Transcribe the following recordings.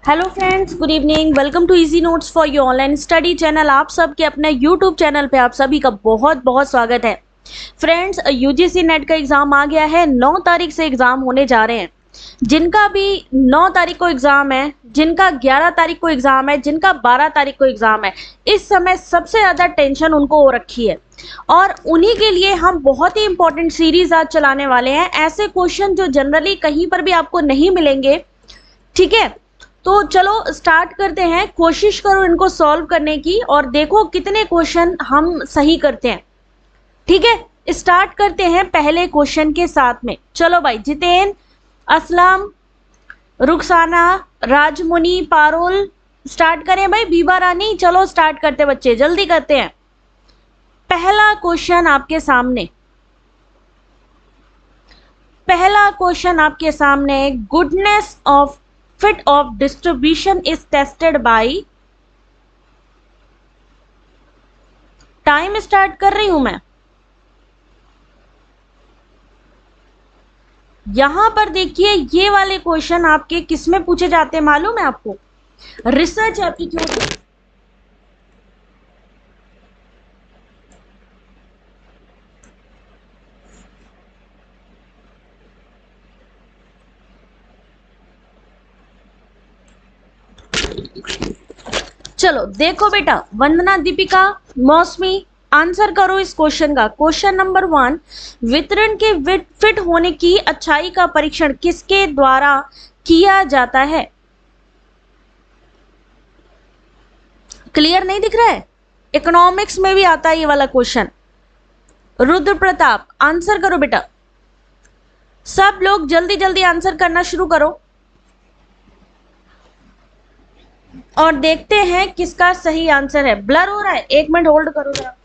Hello friends, good evening. Welcome to easy notes for your online study channel. आप सबके अपने YouTube channel पे आप सभी का बहुत बहुत स्वागत है। फ्रेंड्स, यूजीसी नेट का एग्जाम आ गया है। 9 तारीख से एग्जाम होने जा रहे हैं। जिनका भी 9 तारीख को एग्जाम है, जिनका 11 तारीख को एग्जाम है, जिनका 12 तारीख को एग्जाम है, इस समय सबसे ज्यादा टेंशन उनको हो रखी है और उन्हीं के लिए हम बहुत ही इंपॉर्टेंट सीरीज आज चलाने वाले हैं। ऐसे क्वेश्चन जो जनरली कहीं पर भी आपको नहीं मिलेंगे, ठीक है। तो चलो स्टार्ट करते हैं। कोशिश करो इनको सॉल्व करने की और देखो कितने क्वेश्चन हम सही करते हैं, ठीक है। स्टार्ट करते हैं पहले क्वेश्चन के साथ में। चलो भाई, जितेन, असलम, रुखसाना, राजमुनि, पारुल, स्टार्ट करें भाई। बीबा रानी, चलो स्टार्ट करते बच्चे, जल्दी करते हैं। पहला क्वेश्चन आपके सामने, goodness of fit of distribution is tested by। Time start कर रही हूं मैं। यहां पर देखिए, ये वाले क्वेश्चन आपके किस में पूछे जाते हैं मालूम है आपको? Research aptitude. चलो देखो बेटा, वंदना, दीपिका, मौसमी, आंसर करो इस क्वेश्चन का। क्वेश्चन नंबर 1, वितरण के फिट होने की अच्छाई का परीक्षण किसके द्वारा किया जाता है? क्लियर नहीं दिख रहा है? इकोनॉमिक्स में भी आता है ये वाला क्वेश्चन। रुद्र प्रताप, आंसर करो बेटा। सब लोग जल्दी जल्दी आंसर करना शुरू करो और देखते हैं किसका सही आंसर है। ब्लर हो रहा है, 1 मिनट होल्ड करो जरा।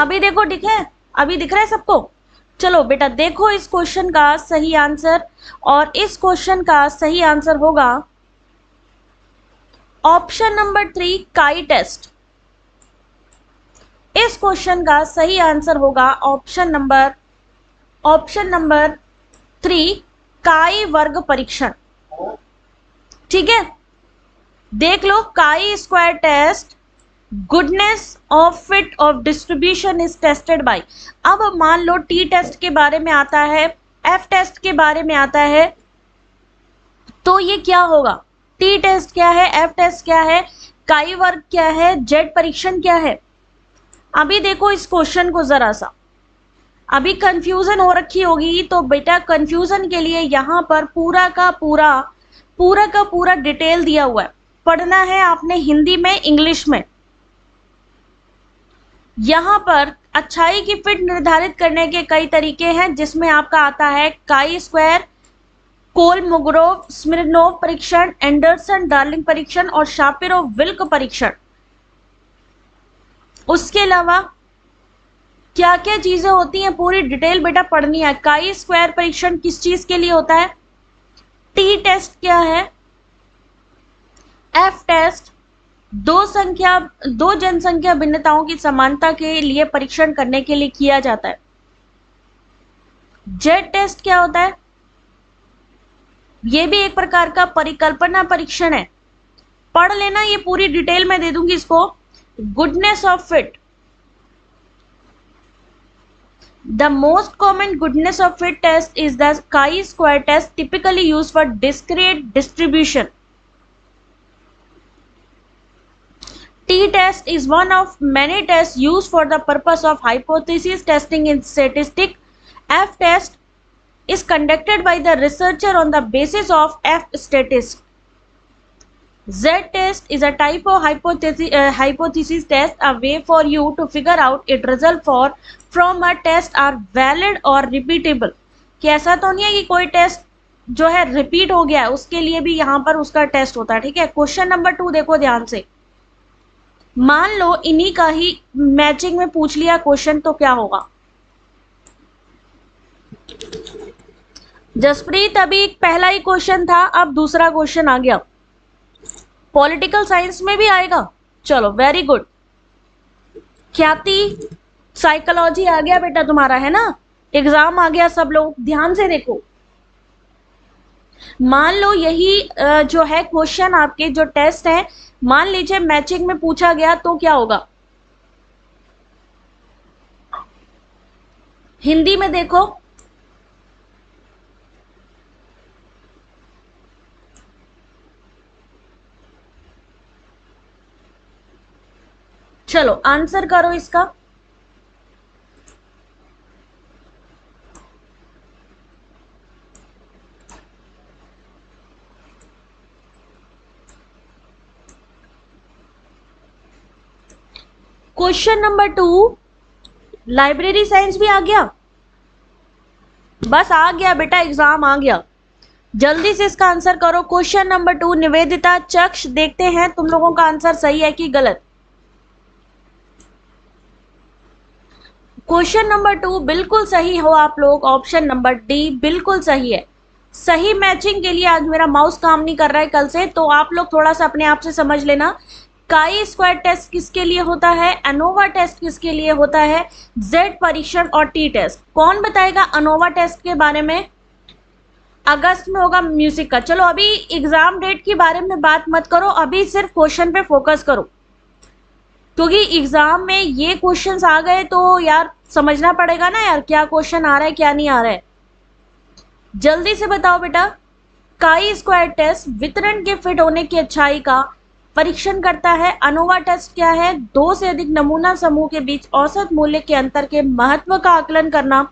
अभी देखो, अभी दिख रहा है सबको? चलो बेटा देखो इस क्वेश्चन का सही आंसर, और इस क्वेश्चन का सही आंसर होगा ऑप्शन नंबर 3, काई टेस्ट। इस क्वेश्चन का सही आंसर होगा ऑप्शन नंबर 3, काई वर्ग परीक्षण। ठीक है, देख लो, chi square test, goodness of fit of distribution is tested by. अब मान लो टी टेस्ट के बारे में आता है, एफ टेस्ट के बारे में आता है, तो ये क्या होगा? टी टेस्ट क्या है, एफ टेस्ट क्या है, काई वर्ग क्या है, जेड परीक्षण क्या है? अभी देखो इस क्वेश्चन को जरा सा, अभी कंफ्यूजन हो रखी होगी, तो बेटा कंफ्यूजन के लिए यहाँ पर पूरा का पूरा डिटेल दिया हुआ है। पढ़ना है आपने हिंदी में, इंग्लिश में। यहाँ पर अच्छाई की फिट निर्धारित करने के कई तरीके हैं, जिसमें आपका आता है काई स्क्वायर, कोलमोग्रोव स्मिर्नोव परीक्षण, एंडरसन डार्लिंग परीक्षण और शापिरोव विल्क परीक्षण। उसके अलावा क्या क्या चीजें होती हैं, पूरी डिटेल बेटा पढ़नी है। काई स्क्वायर परीक्षण किस चीज के लिए होता है? टी टेस्ट क्या है? एफ टेस्ट दो जनसंख्या भिन्नताओं की समानता के लिए परीक्षण करने के लिए किया जाता है। जेड टेस्ट क्या होता है? यह भी एक प्रकार का परिकल्पना परीक्षण है। पढ़ लेना, ये पूरी डिटेल में दे दूंगी इसको। Goodness of fit, the most common goodness of fit test is the chi-square test, typically used for discrete distribution. T-test is one of many tests used for the purpose of hypothesis testing in statistics. F-test is conducted by the researcher on the basis of F-statistics. Z-test is a type of hypothesis test, a way for you to figure out its result from a test are valid or repeatable. कि ऐसा तो नहीं है कि कोई test जो है repeat हो गया है, उसके लिए भी यहाँ पर उसका टेस्ट होता है। ठीक है, क्वेश्चन नंबर 2 देखो ध्यान से। मान लो इन्हीं का ही मैचिंग में पूछ लिया क्वेश्चन, तो क्या होगा? जसप्रीत, अभी पहला ही क्वेश्चन था, अब दूसरा क्वेश्चन आ गया। पॉलिटिकल साइंस में भी आएगा। चलो वेरी गुड। ख्याति, साइकोलॉजी आ गया बेटा तुम्हारा, है ना? एग्जाम आ गया, सब लोग ध्यान से देखो। मान लो यही जो है क्वेश्चन, आपके जो टेस्ट है, मान लीजिए मैचिंग में पूछा गया तो क्या होगा? हिंदी में देखो, चलो आंसर करो इसका। क्वेश्चन नंबर 2, लाइब्रेरी साइंस भी आ गया? बस आ गया बेटा, एग्जाम आ गया। जल्दी से इसका आंसर करो। क्वेश्चन नंबर 2, निवेदिता चक्ष, देखते हैं तुम लोगों का आंसर सही है कि गलत। क्वेश्चन नंबर 2 बिल्कुल सही हो आप लोग, ऑप्शन नंबर डी बिल्कुल सही है। सही मैचिंग के लिए आज मेरा माउस काम नहीं कर रहा है कल से, तो आप लोग थोड़ा सा अपने आप से समझ लेना। काई स्क्वायर टेस्ट किसके लिए होता है, एनोवा टेस्ट किसके लिए होता है, जेड परीक्षण और टी टेस्ट। कौन बताएगा अनोवा टेस्ट के बारे में? अगस्त में होगा म्यूजिक का। चलो अभी एग्जाम डेट के बारे में बात मत करो, अभी सिर्फ क्वेश्चन पे फोकस करो, क्योंकि एग्जाम में ये क्वेश्चंस आ गए तो यार समझना पड़ेगा ना यार, क्या क्वेश्चन आ रहा है क्या नहीं आ रहा है। जल्दी से बताओ बेटा। काई स्क्वायर टेस्ट वितरण के फिट होने की अच्छाई का परीक्षण करता है। अनोवा टेस्ट क्या है? दो से अधिक नमूना समूह के बीच औसत मूल्य के अंतर के महत्व का आकलन करना।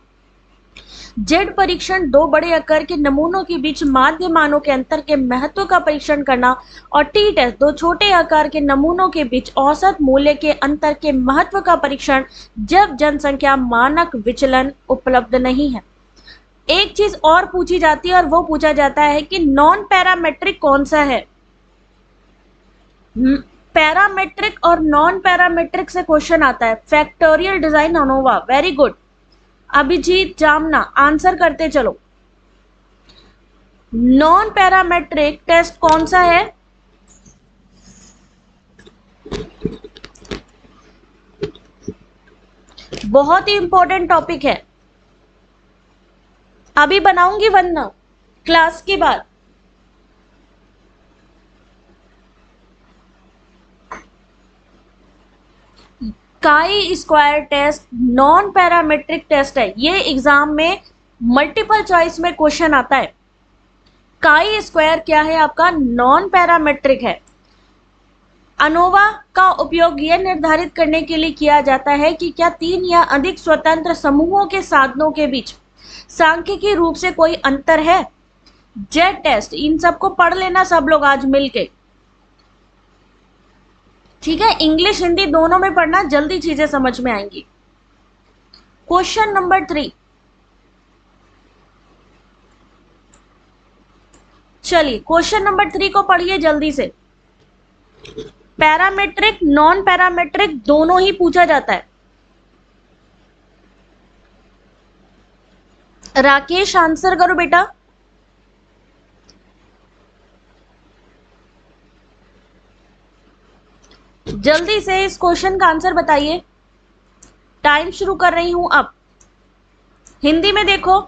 जेड परीक्षण दो बड़े आकार के नमूनों के बीच माध्य मानों के अंतर के महत्व का परीक्षण करना। और टी टेस्ट दो छोटे आकार के नमूनों के बीच औसत मूल्य के अंतर के महत्व का परीक्षण जब जनसंख्या मानक विचलन उपलब्ध नहीं है। एक चीज और पूछी जाती है और वो पूछा जाता है कि नॉन पैरामेट्रिक कौन सा है। पैरामेट्रिक और नॉन पैरामेट्रिक से क्वेश्चन आता है। Factorial design ANOVA, very good. Abhijit Jamna, answer करते चलो। नॉन पैरामेट्रिक टेस्ट कौन सा है? बहुत ही इंपॉर्टेंट टॉपिक है, अभी बनाऊंगी वरना क्लास के बाद। Chi square test non parametric test है, ये एग्जाम में मल्टीपल चॉइस में क्वेश्चन आता है। काई स्क्वायर क्या है आपका? नॉन पैरामेट्रिक है। अनोवा का उपयोग यह निर्धारित करने के लिए किया जाता है कि क्या तीन या अधिक स्वतंत्र समूहों के साधनों के बीच सांख्यिकीय रूप से कोई अंतर है। जेड टेस्ट, इन सबको पढ़ लेना सब लोग आज मिलके, ठीक है? इंग्लिश हिंदी दोनों में पढ़ना, जल्दी चीजें समझ में आएंगी। क्वेश्चन नंबर 3, चलिए क्वेश्चन नंबर 3 को पढ़िए जल्दी से। पैरामेट्रिक नॉन पैरामेट्रिक दोनों ही पूछा जाता है। राकेश आंसर करो बेटा। जल्दी से इस क्वेश्चन का आंसर बताइए, टाइम शुरू कर रही हूं अब। हिंदी में देखो,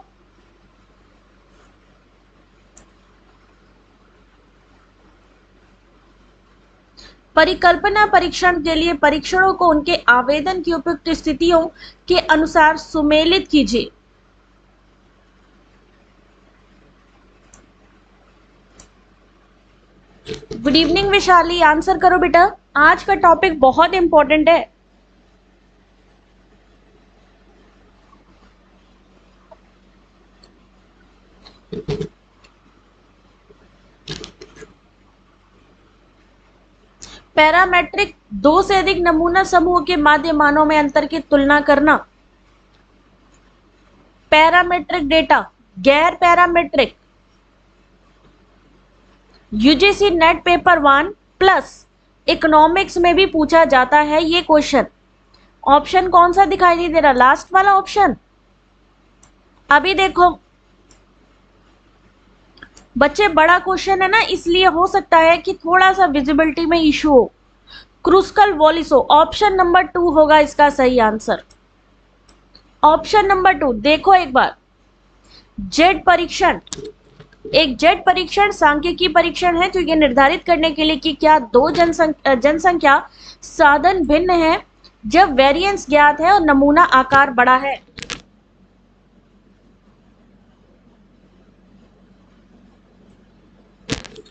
परिकल्पना परीक्षण के लिए परीक्षणों को उनके आवेदन की उपयुक्त स्थितियों के अनुसार सुमेलित कीजिए। गुड इवनिंग विशाली, आंसर करो बेटा, आज का टॉपिक बहुत इंपॉर्टेंट है। पैरामेट्रिक दो से अधिक नमूना समूह के माध्य मानों में अंतर की तुलना करना। पैरामेट्रिक डेटा, गैर parametric. UGC net paper 1 plus economics में भी पूछा जाता है ये क्वेश्चन। ऑप्शन कौन सा दिखाई नहीं दे रहा? लास्ट वाला ऑप्शन। अभी देखो बच्चे, बड़ा क्वेश्चन है ना, इसलिए हो सकता है कि थोड़ा सा विजिबिलिटी में इशू हो। क्रूस्कल वॉलिसो, ऑप्शन नंबर 2 होगा इसका सही आंसर। ऑप्शन नंबर 2 देखो एक बार, जेट परीक्षण। एक जेट परीक्षण सांख्यिकी परीक्षण है जो ये निर्धारित करने के लिए कि क्या दो जनसंख्या साधन भिन्न है जब वेरिएंस ज्ञात है और नमूना आकार बड़ा है।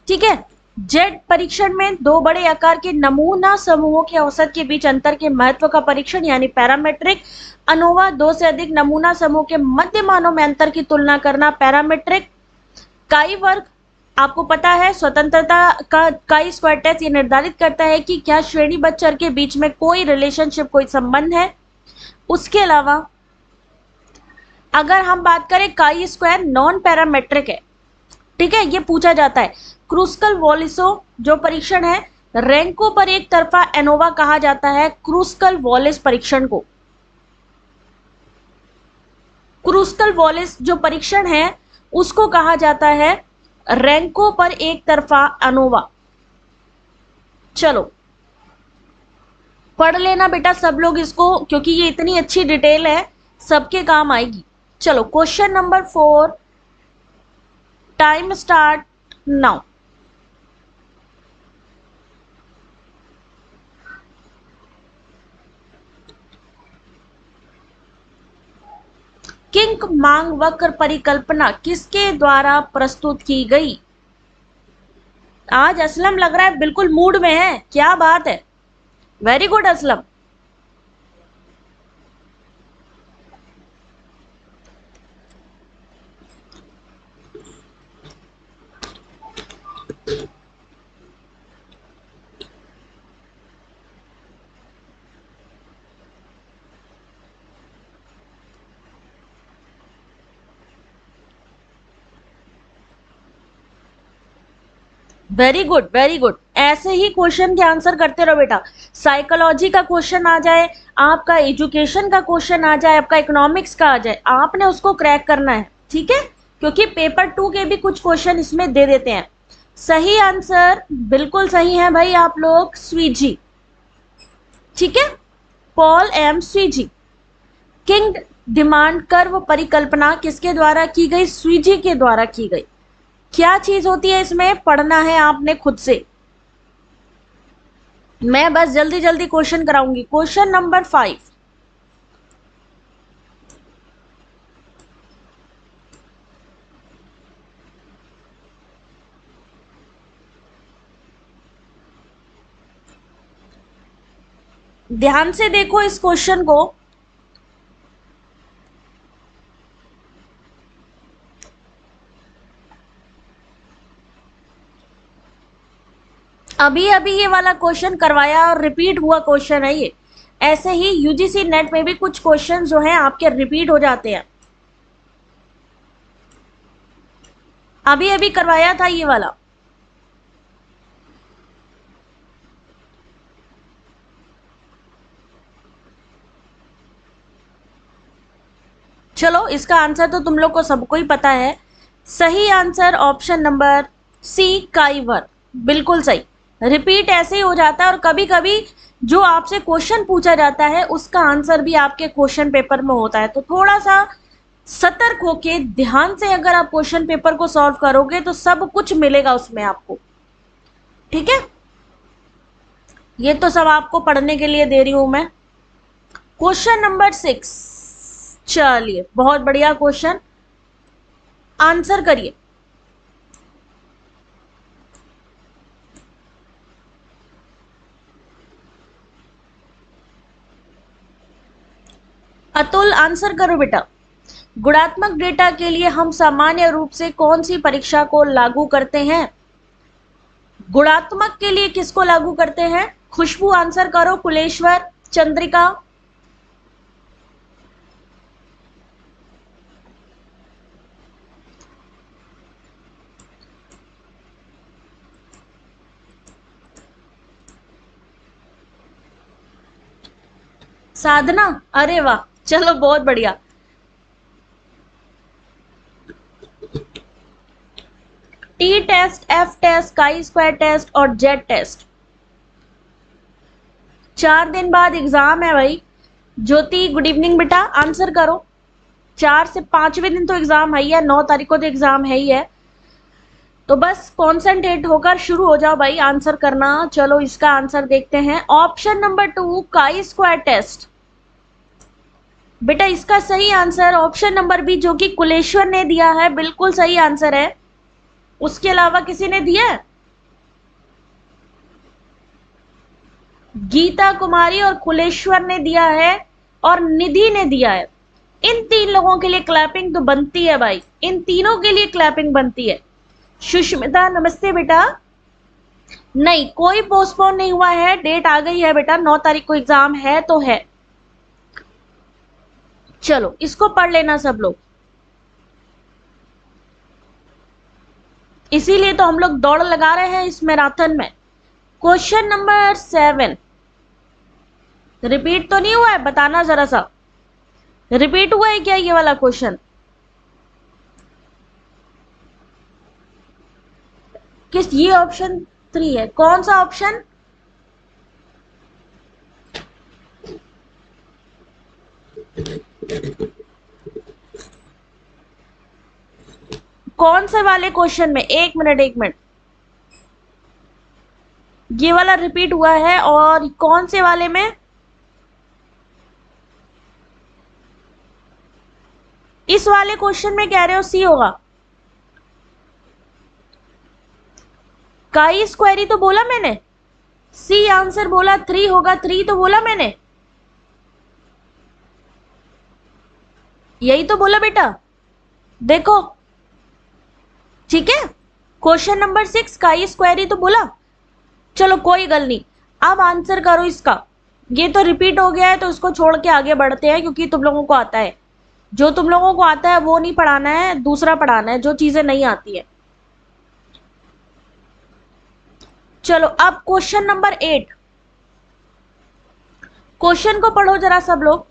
ठीक है, जेट परीक्षण में दो बड़े आकार के नमूना समूहों के औसत के बीच अंतर के महत्व का परीक्षण यानी पैरामेट्रिक। अनोवा, दो से अधिक नमूना समूह के मध्य मानों में अंतर की तुलना करना पैरामेट्रिक। काई वर्ग, आपको पता है स्वतंत्रता का काई स्क्वायर टेस्ट ये निर्धारित करता है कि क्या श्रेणीबद्ध चर के बीच में कोई रिलेशनशिप, कोई संबंध है। उसके अलावा अगर हम बात करें काई स्क्वायर नॉन पैरामेट्रिक है, ठीक है, ये पूछा जाता है। क्रूस्कल वॉलिसो जो परीक्षण है, रैंको पर एक तरफा एनोवा कहा जाता है क्रूस्कल वॉलिस परीक्षण को। क्रूस्कल वॉलिस जो परीक्षण है उसको कहा जाता है रैंको पर एक तरफा अनोवा। चलो पढ़ लेना बेटा सब लोग इसको, क्योंकि ये इतनी अच्छी डिटेल है, सबके काम आएगी। चलो question number 4, time start now. Kink मांग वक्र परिकल्पना किसके द्वारा प्रस्तुत की गई। आज असलम लग रहा है बिल्कुल मूड में है, क्या बात है, very good Aslam. Very good very good, ऐसे ही क्वेश्चन के आंसर करते रहो बेटा। साइकोलॉजी का क्वेश्चन आ जाए, आपका एजुकेशन का क्वेश्चन आ जाए, आपका इकोनॉमिक्स का आ जाए, आपने उसको क्रैक करना है, ठीक है, क्योंकि पेपर 2 के भी कुछ क्वेश्चन इसमें दे देते हैं। सही आंसर बिल्कुल सही है भाई आप लोग, स्वीजी, ठीक है, Paul M Sweezy. Kinked demand curve परिकल्पना किसके द्वारा की गई, स्वीजी के द्वारा की गई। क्या चीज होती है इसमें, पढ़ना है आपने खुद से, मैं बस जल्दी जल्दी क्वेश्चन कराऊंगी। क्वेश्चन नंबर 5, ध्यान से देखो इस क्वेश्चन को। अभी अभी ये वाला क्वेश्चन करवाया और रिपीट हुआ क्वेश्चन है ये। ऐसे ही यूजीसी नेट में भी कुछ क्वेश्चन जो हैं आपके रिपीट हो जाते हैं। अभी अभी करवाया था ये वाला। चलो इसका आंसर तो तुम लोग को सबको ही पता है। सही आंसर ऑप्शन नंबर सी, काइवर, बिल्कुल सही। रिपीट ऐसे ही हो जाता है और कभी कभी जो आपसे क्वेश्चन पूछा जाता है उसका आंसर भी आपके क्वेश्चन पेपर में होता है, तो थोड़ा सा सतर्क होके ध्यान से अगर आप क्वेश्चन पेपर को सॉल्व करोगे तो सब कुछ मिलेगा उसमें आपको, ठीक है। ये तो सब आपको पढ़ने के लिए दे रही हूं मैं। क्वेश्चन नंबर 6, चलिए बहुत बढ़िया क्वेश्चन, आंसर करिए। अतुल आंसर करो बेटा। गुणात्मक डेटा के लिए हम सामान्य रूप से कौन सी परीक्षा को लागू करते हैं। गुणात्मक के लिए किसको लागू करते हैं, खुशबू आंसर करो, कुलेश्वर, चंद्रिका। साधना, अरे वाह, चलो बहुत बढ़िया। T test, F test, chi square test और जेट टेस्ट। 4 दिन बाद एग्जाम है भाई, ज्योति गुड इवनिंग बेटा, आंसर करो। 4 से 5वें दिन तो एग्जाम है ही है, 9 तारीख को तो एग्जाम है ही है, तो बस कॉन्सेंट्रेट होकर शुरू हो जाओ भाई आंसर करना। चलो इसका आंसर देखते हैं। ऑप्शन नंबर 2 काई स्क्वायर टेस्ट। बेटा इसका सही आंसर ऑप्शन नंबर बी, जो कि कुलेश्वर ने दिया है, बिल्कुल सही आंसर है। उसके अलावा किसी ने दिया है? गीता कुमारी और कुलेश्वर ने दिया है और निधि ने दिया है। इन 3 लोगों के लिए क्लैपिंग तो बनती है भाई, इन तीनों के लिए क्लैपिंग बनती है। सुष्मिता नमस्ते बेटा। नहीं, कोई पोस्टपोन नहीं हुआ है, डेट आ गई है बेटा, 9 तारीख को एग्जाम है तो है। चलो इसको पढ़ लेना सब लोग, इसीलिए तो हम लोग दौड़ लगा रहे हैं इस मैराथन में। क्वेश्चन नंबर 7 रिपीट तो नहीं हुआ है, बताना जरा सा, रिपीट हुआ है क्या ये वाला क्वेश्चन? किस, ये ऑप्शन 3 है, कौन सा ऑप्शन? कौन से वाले क्वेश्चन में? एक मिनट, ये वाला रिपीट हुआ है और कौन से वाले में? इस वाले क्वेश्चन में कह रहे हो सी होगा। काई स्क्वायर तो बोला मैंने, सी आंसर बोला, 3 होगा, 3 तो बोला मैंने, यही तो बोला बेटा, देखो ठीक है। क्वेश्चन नंबर 6 काई स्क्वायर ही तो बोला। चलो कोई गल नहीं, अब आंसर करो इसका। ये तो रिपीट हो गया है तो उसको छोड़ के आगे बढ़ते हैं, क्योंकि तुम लोगों को आता है। जो तुम लोगों को आता है वो नहीं पढ़ाना है, दूसरा पढ़ाना है, जो चीजें नहीं आती है। चलो अब क्वेश्चन नंबर 8, क्वेश्चन को पढ़ो जरा सब लोग।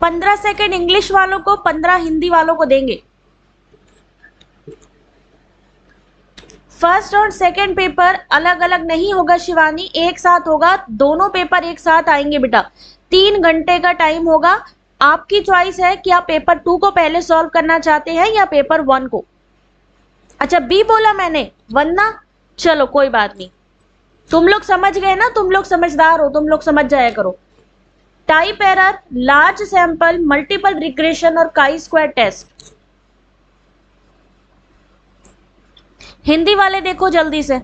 15 सेकेंड इंग्लिश वालों को, 15 हिंदी वालों को देंगे। फर्स्ट और सेकेंड पेपर अलग अलग नहीं होगा शिवानी, एक साथ होगा, दोनों पेपर एक साथ आएंगे बेटा। 3 घंटे का टाइम होगा, आपकी चॉइस है कि आप पेपर 2 को पहले सॉल्व करना चाहते हैं या पेपर 1 को। अच्छा बी बोला मैंने, वरना चलो कोई बात नहीं, तुम लोग समझ गए ना, तुम लोग समझदार हो, तुम लोग समझ जाया करो। Type error, large sample, multiple regression और काई स्क्वायर टेस्ट। हिंदी वाले देखो जल्दी से,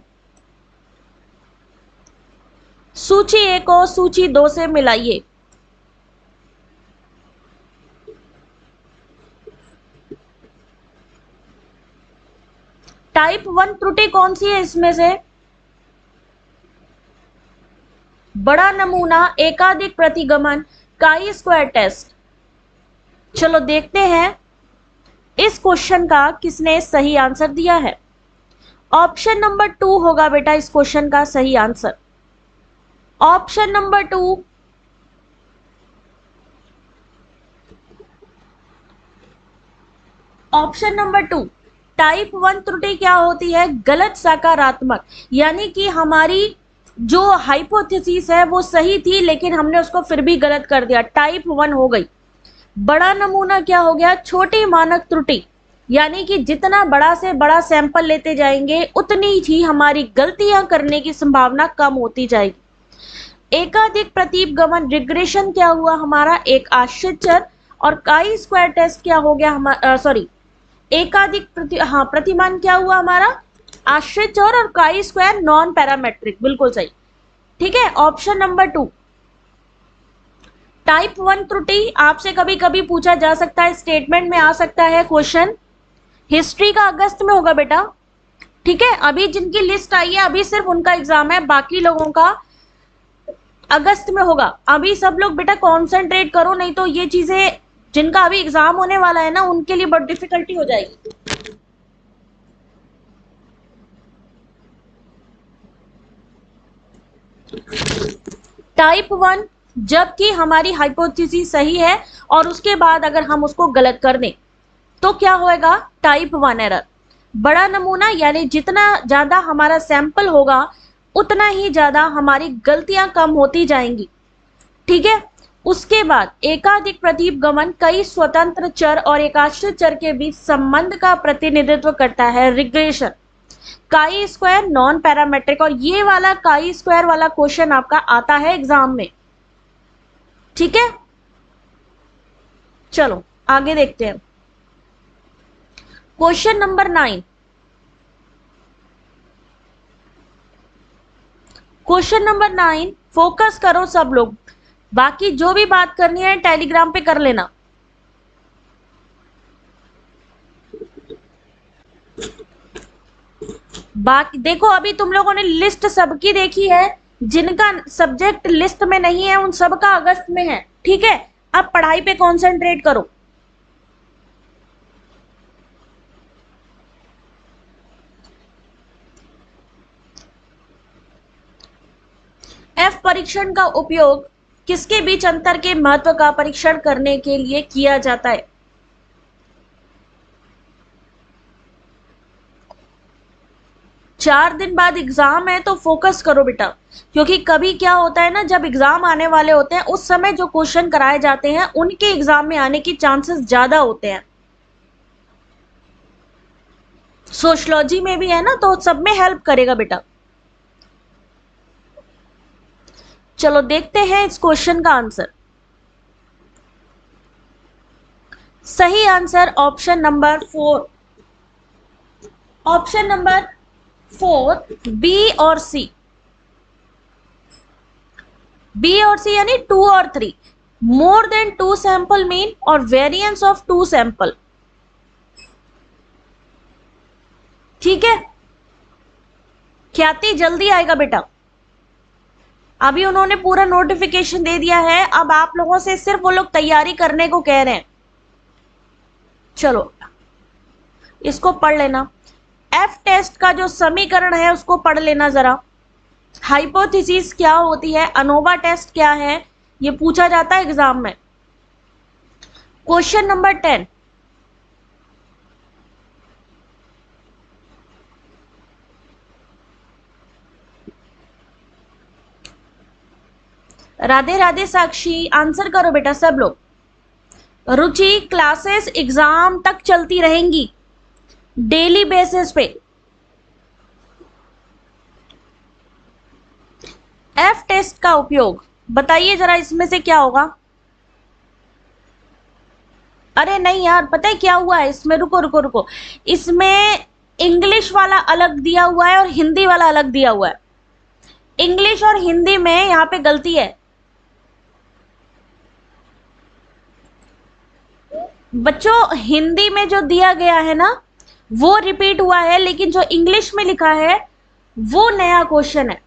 सूची 1 को सूची 2 से मिलाइए। टाइप 1 त्रुटि कौन सी है इसमें से? बड़ा नमूना, एकाधिक प्रतिगमन, काई स्क्वायर टेस्ट। चलो देखते हैं इस क्वेश्चन का किसने सही आंसर दिया है। ऑप्शन नंबर 2 होगा बेटा इस क्वेश्चन का सही answer. Option number 2, option number 2, type 1 त्रुटि क्या होती है? गलत सकारात्मक, यानी कि हमारी जो हाइपोथेसिस है वो सही थी लेकिन हमने उसको फिर भी गलत कर दिया, टाइप 1 हो गई। बड़ा नमूना क्या हो गया? छोटी मानक त्रुटि, यानी कि जितना बड़ा से बड़ा सैंपल लेते जाएंगे उतनी ही हमारी गलतियां करने की संभावना कम होती जाएगी। एकाधिक प्रतिगमन, रिग्रेशन क्या हुआ हमारा? एक आश्रित चर। और काई स्क्वायर टेस्ट क्या हो गया हमारा? सॉरी, एकाधिक प्रतिमान क्या हुआ हमारा? आश्रित चर। और काई स्क्वायर नॉन पैरामेट्रिक, बिल्कुल सही, ठीक है। ऑप्शन नंबर 2 टाइप 1 त्रुटि आपसे कभी कभी पूछा जा सकता है, स्टेटमेंट में आ सकता है क्वेश्चन। हिस्ट्री का अगस्त में होगा बेटा, ठीक है। अभी जिनकी लिस्ट आई है अभी सिर्फ उनका एग्जाम है, बाकी लोगों का अगस्त में होगा। अभी सब लोग बेटा कॉन्सेंट्रेट करो, नहीं तो ये चीजें जिनका अभी एग्जाम होने वाला है ना उनके लिए बहुत डिफिकल्टी हो जाएगी। टाइप 1 जबकि हमारी हाइपोथेसिस सही है और उसके बाद अगर हम उसको गलत कर दें तो क्या होएगा? Type 1 error. बड़ा नमूना, यानी जितना ज्यादा हमारा सैंपल होगा उतना ही ज्यादा हमारी गलतियां कम होती जाएंगी। ठीक है। उसके बाद एकाधिक प्रतिगमन कई स्वतंत्र चर और एकाश्रित चर के बीच संबंध का प्रतिनिधित्व करता है, regression. Chi square non parametric, और ये वाला काई स्क्वायर वाला क्वेश्चन आपका आता है एग्जाम में। ठीक है, चलो आगे देखते हैं। Question number 9। Question number 9, focus करो सब लोग, बाकी जो भी बात करनी है टेलीग्राम पे कर लेना। बाकी देखो, अभी तुम लोगों ने लिस्ट सबकी देखी है, जिनका सब्जेक्ट लिस्ट में नहीं है उन सबका अगस्त में है। ठीक है, अब पढ़ाई पे कंसंट्रेट करो। एफ परीक्षण का उपयोग किसके बीच अंतर के महत्व का परीक्षण करने के लिए किया जाता है? चार दिन बाद एग्जाम है तो फोकस करो बेटा, क्योंकि कभी क्या होता है ना, जब एग्जाम आने वाले होते हैं उस समय जो क्वेश्चन कराए जाते हैं उनके एग्जाम में आने की चांसेस ज्यादा होते हैं। सोशियोलॉजी में भी है ना, तो सब में हेल्प करेगा बेटा। चलो देखते हैं इस क्वेश्चन का आंसर। सही answer option number 4, option number 4 B और सी। बी और सी यानी 2 और 3। मोर देन 2 सैंपल मीन और वेरिएंस ऑफ 2 सैंपल। ठीक है, ख्याति जल्दी आएगा बेटा। अभी उन्होंने पूरा नोटिफिकेशन दे दिया है, अब आप लोगों से सिर्फ वो लोग तैयारी करने को कह रहे हैं। चलो इसको पढ़ लेना। एफ टेस्ट का जो समीकरण है उसको पढ़ लेना जरा। हाइपोथेसिस क्या होती है, अनोवा टेस्ट क्या है, ये पूछा जाता है एग्जाम में। Question number 10। राधे राधे साक्षी, आंसर करो बेटा सब लोग। रुचि, क्लासेस एग्जाम तक चलती रहेंगी डेली बेसिस पे। एफ टेस्ट का उपयोग बताइए जरा, इसमें से क्या होगा? अरे नहीं यार, पता है क्या हुआ है इसमें, रुको रुको रुको, इसमें इंग्लिश वाला अलग दिया हुआ है और हिंदी वाला अलग दिया हुआ है। इंग्लिश और हिंदी में यहाँ पे गलती है बच्चों। हिंदी में जो दिया गया है ना वो रिपीट हुआ है, लेकिन जो इंग्लिश में लिखा है वो नया क्वेश्चन है।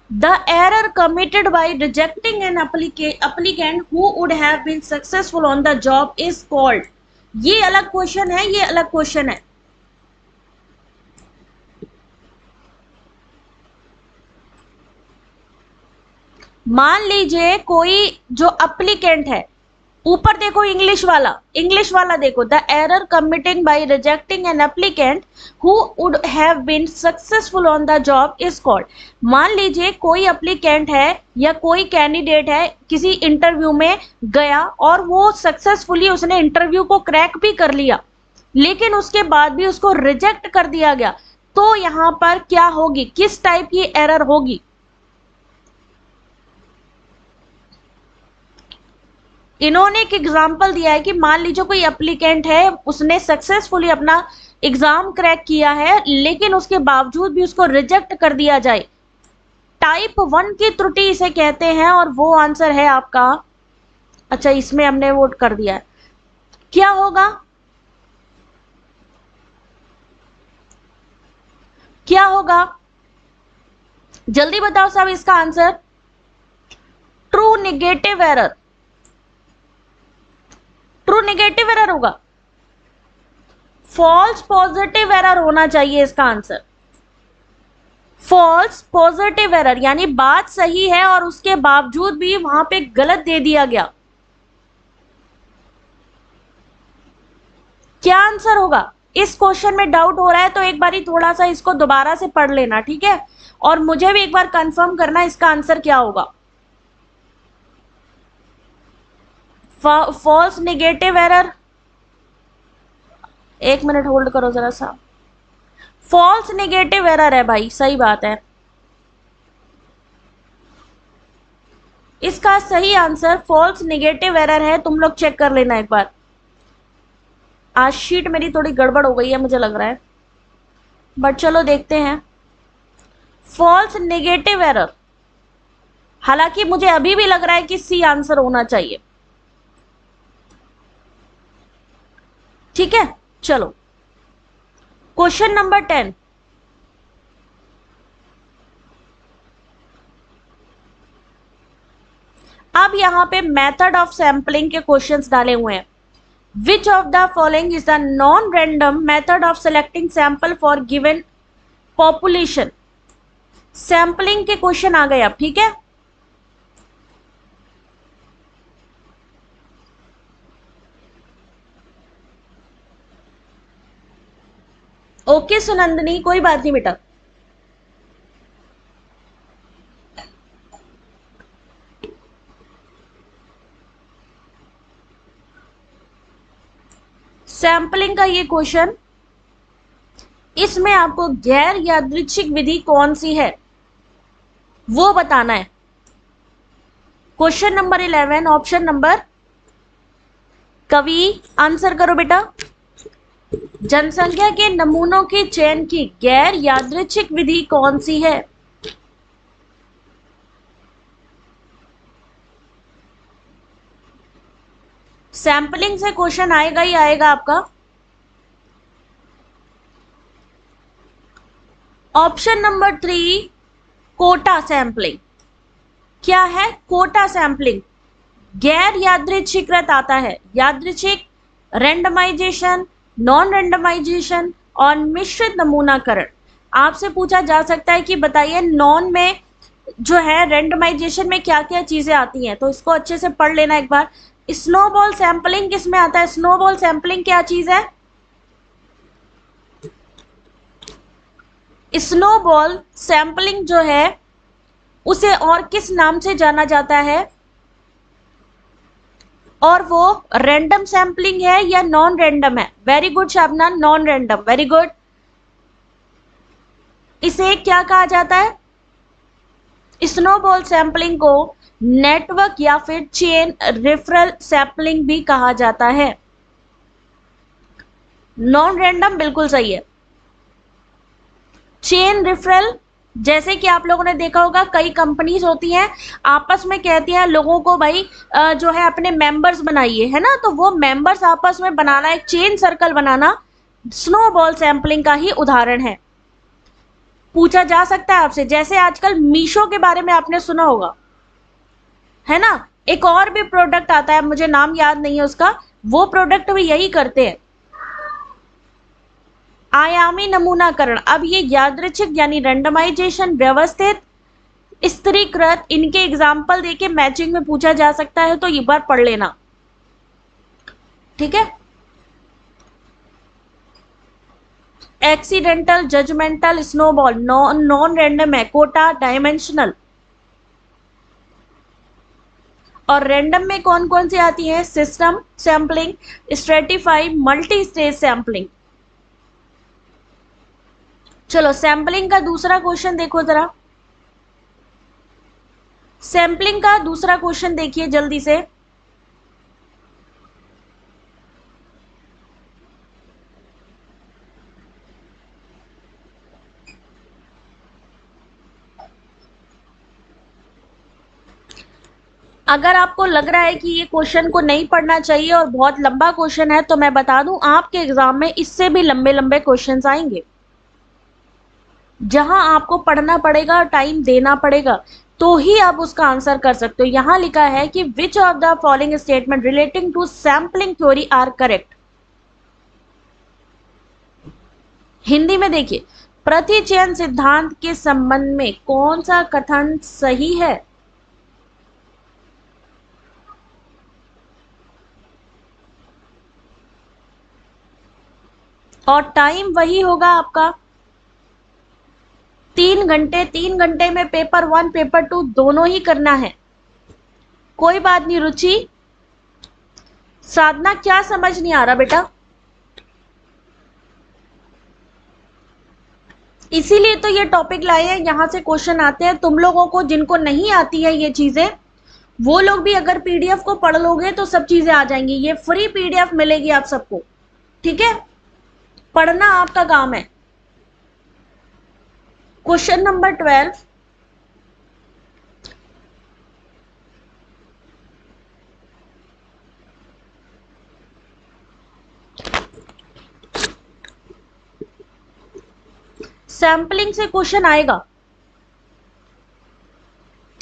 The error committed by rejecting an applicant who would have been successful on the job is called। ये अलग क्वेश्चन है, ये अलग क्वेश्चन है। मान लीजिए कोई जो अप्लीकेंट है, ऊपर देखो इंग्लिश वाला देखो, the error committing by rejecting an applicant who would have been successful on the job is called. मान लीजिए कोई एप्लीकेंट है या कोई कैंडिडेट है, किसी इंटरव्यू में गया और वो सक्सेसफुली उसने इंटरव्यू को क्रैक भी कर लिया, लेकिन उसके बाद भी उसको रिजेक्ट कर दिया गया, तो यहां पर क्या होगी, किस टाइप की एरर होगी? इन्होंने एक एग्जाम्पल दिया है कि मान लीजिए कोई एप्लीकेंट है, उसने सक्सेसफुली अपना एग्जाम क्रैक किया है, लेकिन उसके बावजूद भी उसको रिजेक्ट कर दिया जाए। टाइप 1 की त्रुटि इसे कहते हैं, और वो आंसर है आपका, अच्छा इसमें हमने वोट कर दिया है, क्या होगा, क्या होगा, जल्दी बताओ सब इसका answer. True negative error, true negative error होगा। फॉल्स पॉजिटिव एरर होना चाहिए इसका आंसर। फॉल्स पॉजिटिव एरर यानी बात सही है और उसके बावजूद भी वहां पे गलत दे दिया गया। क्या आंसर होगा? इस क्वेश्चन में डाउट हो रहा है तो एक बारी थोड़ा सा इसको दोबारा से पढ़ लेना, ठीक है, और मुझे भी एक बार कंफर्म करना इसका आंसर क्या होगा। फॉल्स नेगेटिव एरर, एक मिनट होल्ड करो जरा सा। फॉल्स नेगेटिव एरर है भाई, सही बात है। इसका सही आंसर फॉल्स नेगेटिव एरर है, तुम लोग चेक कर लेना एक बार। आज शीट मेरी थोड़ी गड़बड़ हो गई है मुझे लग रहा है, बट चलो देखते हैं। फॉल्स नेगेटिव एरर, हालांकि मुझे अभी भी लग रहा है कि सी आंसर होना चाहिए। ठीक है, चलो क्वेश्चन नंबर 10। अब यहां पे मेथड ऑफ सैंपलिंग के क्वेश्चंस डाले हुए हैं। विच of the following is the non random method of selecting sample for given population. Sampling के क्वेश्चन आ गए अब, ठीक है। ओके सुनंदनी, कोई बात नहीं बेटा। सैंपलिंग का ये क्वेश्चन, इसमें आपको गैर यादृच्छिक विधि कौन सी है वो बताना है। क्वेश्चन नंबर 11, ऑप्शन नंबर, कवि आंसर करो बेटा। जनसंख्या के नमूनों के चयन की गैर यादृच्छिक विधि कौन सी है। सैंपलिंग से क्वेश्चन आएगा ही आएगा आपका। Option number 3, quota sampling. क्या है? Quota sampling. गैर यादृच्छिकृत आता है, यादृच्छिक, रेंडमाइजेशन, नॉन रेंडमाइजेशन और मिश्रित नमूनाकरण। आपसे पूछा जा सकता है कि बताइए नॉन में जो है, रेंडमाइजेशन में क्या क्या चीजें आती हैं, तो इसको अच्छे से पढ़ लेना एक बार। स्नोबॉल सैंपलिंग किस में आता है? स्नोबॉल सैंपलिंग क्या चीज है? स्नोबॉल सैंपलिंग जो है उसे और किस नाम से जाना जाता है, और वो रैंडम सैंपलिंग है या नॉन रैंडम है? Very good Shabana, non random, very good. इसे क्या कहा जाता है? स्नोबॉल सैंपलिंग को नेटवर्क या फिर चेन रेफरल सैंपलिंग भी कहा जाता है। नॉन रैंडम बिल्कुल सही है। चेन रेफरल, जैसे कि आप लोगों ने देखा होगा कई कंपनीज होती हैं आपस में कहती हैं लोगों को भाई जो है अपने मेंबर्स बनाइए, है ना, तो वो मेंबर्स आपस में बनाना, एक चेन सर्कल बनाना, स्नोबॉल सैंपलिंग का ही उदाहरण है। पूछा जा सकता है आपसे, जैसे आजकल मीशो के बारे में आपने सुना होगा, है ना, एक और भी प्रोडक्ट आता है मुझे नाम याद नहीं है उसका, वो प्रोडक्ट भी यही करते हैं, आयामी नमूनाकरण। अब ये यादृच्छिक यानी रेंडमाइजेशन, व्यवस्थित, स्त्रीकृत, इनके एग्जाम्पल देके मैचिंग में पूछा जा सकता है, तो एक बार पढ़ लेना, ठीक है। Accidental, judgemental, snowball, non random है, कोटा, डायमेंशनल। और रैंडम में कौन कौन सी आती है? System sampling, Stratify, multi stage sampling. चलो सैंपलिंग का दूसरा क्वेश्चन देखो जरा। सैंपलिंग का दूसरा क्वेश्चन देखिए जल्दी से। अगर आपको लग रहा है कि ये क्वेश्चन को नहीं पढ़ना चाहिए और बहुत लंबा क्वेश्चन है, तो मैं बता दूं आपके एग्जाम में इससे भी लंबे लंबे क्वेश्चंस आएंगे, जहां आपको पढ़ना पड़ेगा, टाइम देना पड़ेगा, तो ही आप उसका आंसर कर सकते हो। यहां लिखा है कि which of the following statement relating to sampling theory are correct. Hindi में देखिए, प्रतिचयन सिद्धांत के संबंध में कौन सा कथन सही है? और टाइम वही होगा आपका। तीन घंटे में पेपर 1 पेपर 2 दोनों ही करना है। कोई बात नहीं रुचि। साधना क्या समझ नहीं आ रहा बेटा? इसीलिए तो ये टॉपिक लाए हैं, यहां से क्वेश्चन आते हैं। तुम लोगों को जिनको नहीं आती है ये चीजें, वो लोग भी अगर पीडीएफ को पढ़ लोगे तो सब चीजें आ जाएंगी। ये फ्री पीडीएफ मिलेगी आप सबको, ठीक है? पढ़ना आपका काम है। क्वेश्चन नंबर 12, सैंपलिंग से क्वेश्चन आएगा,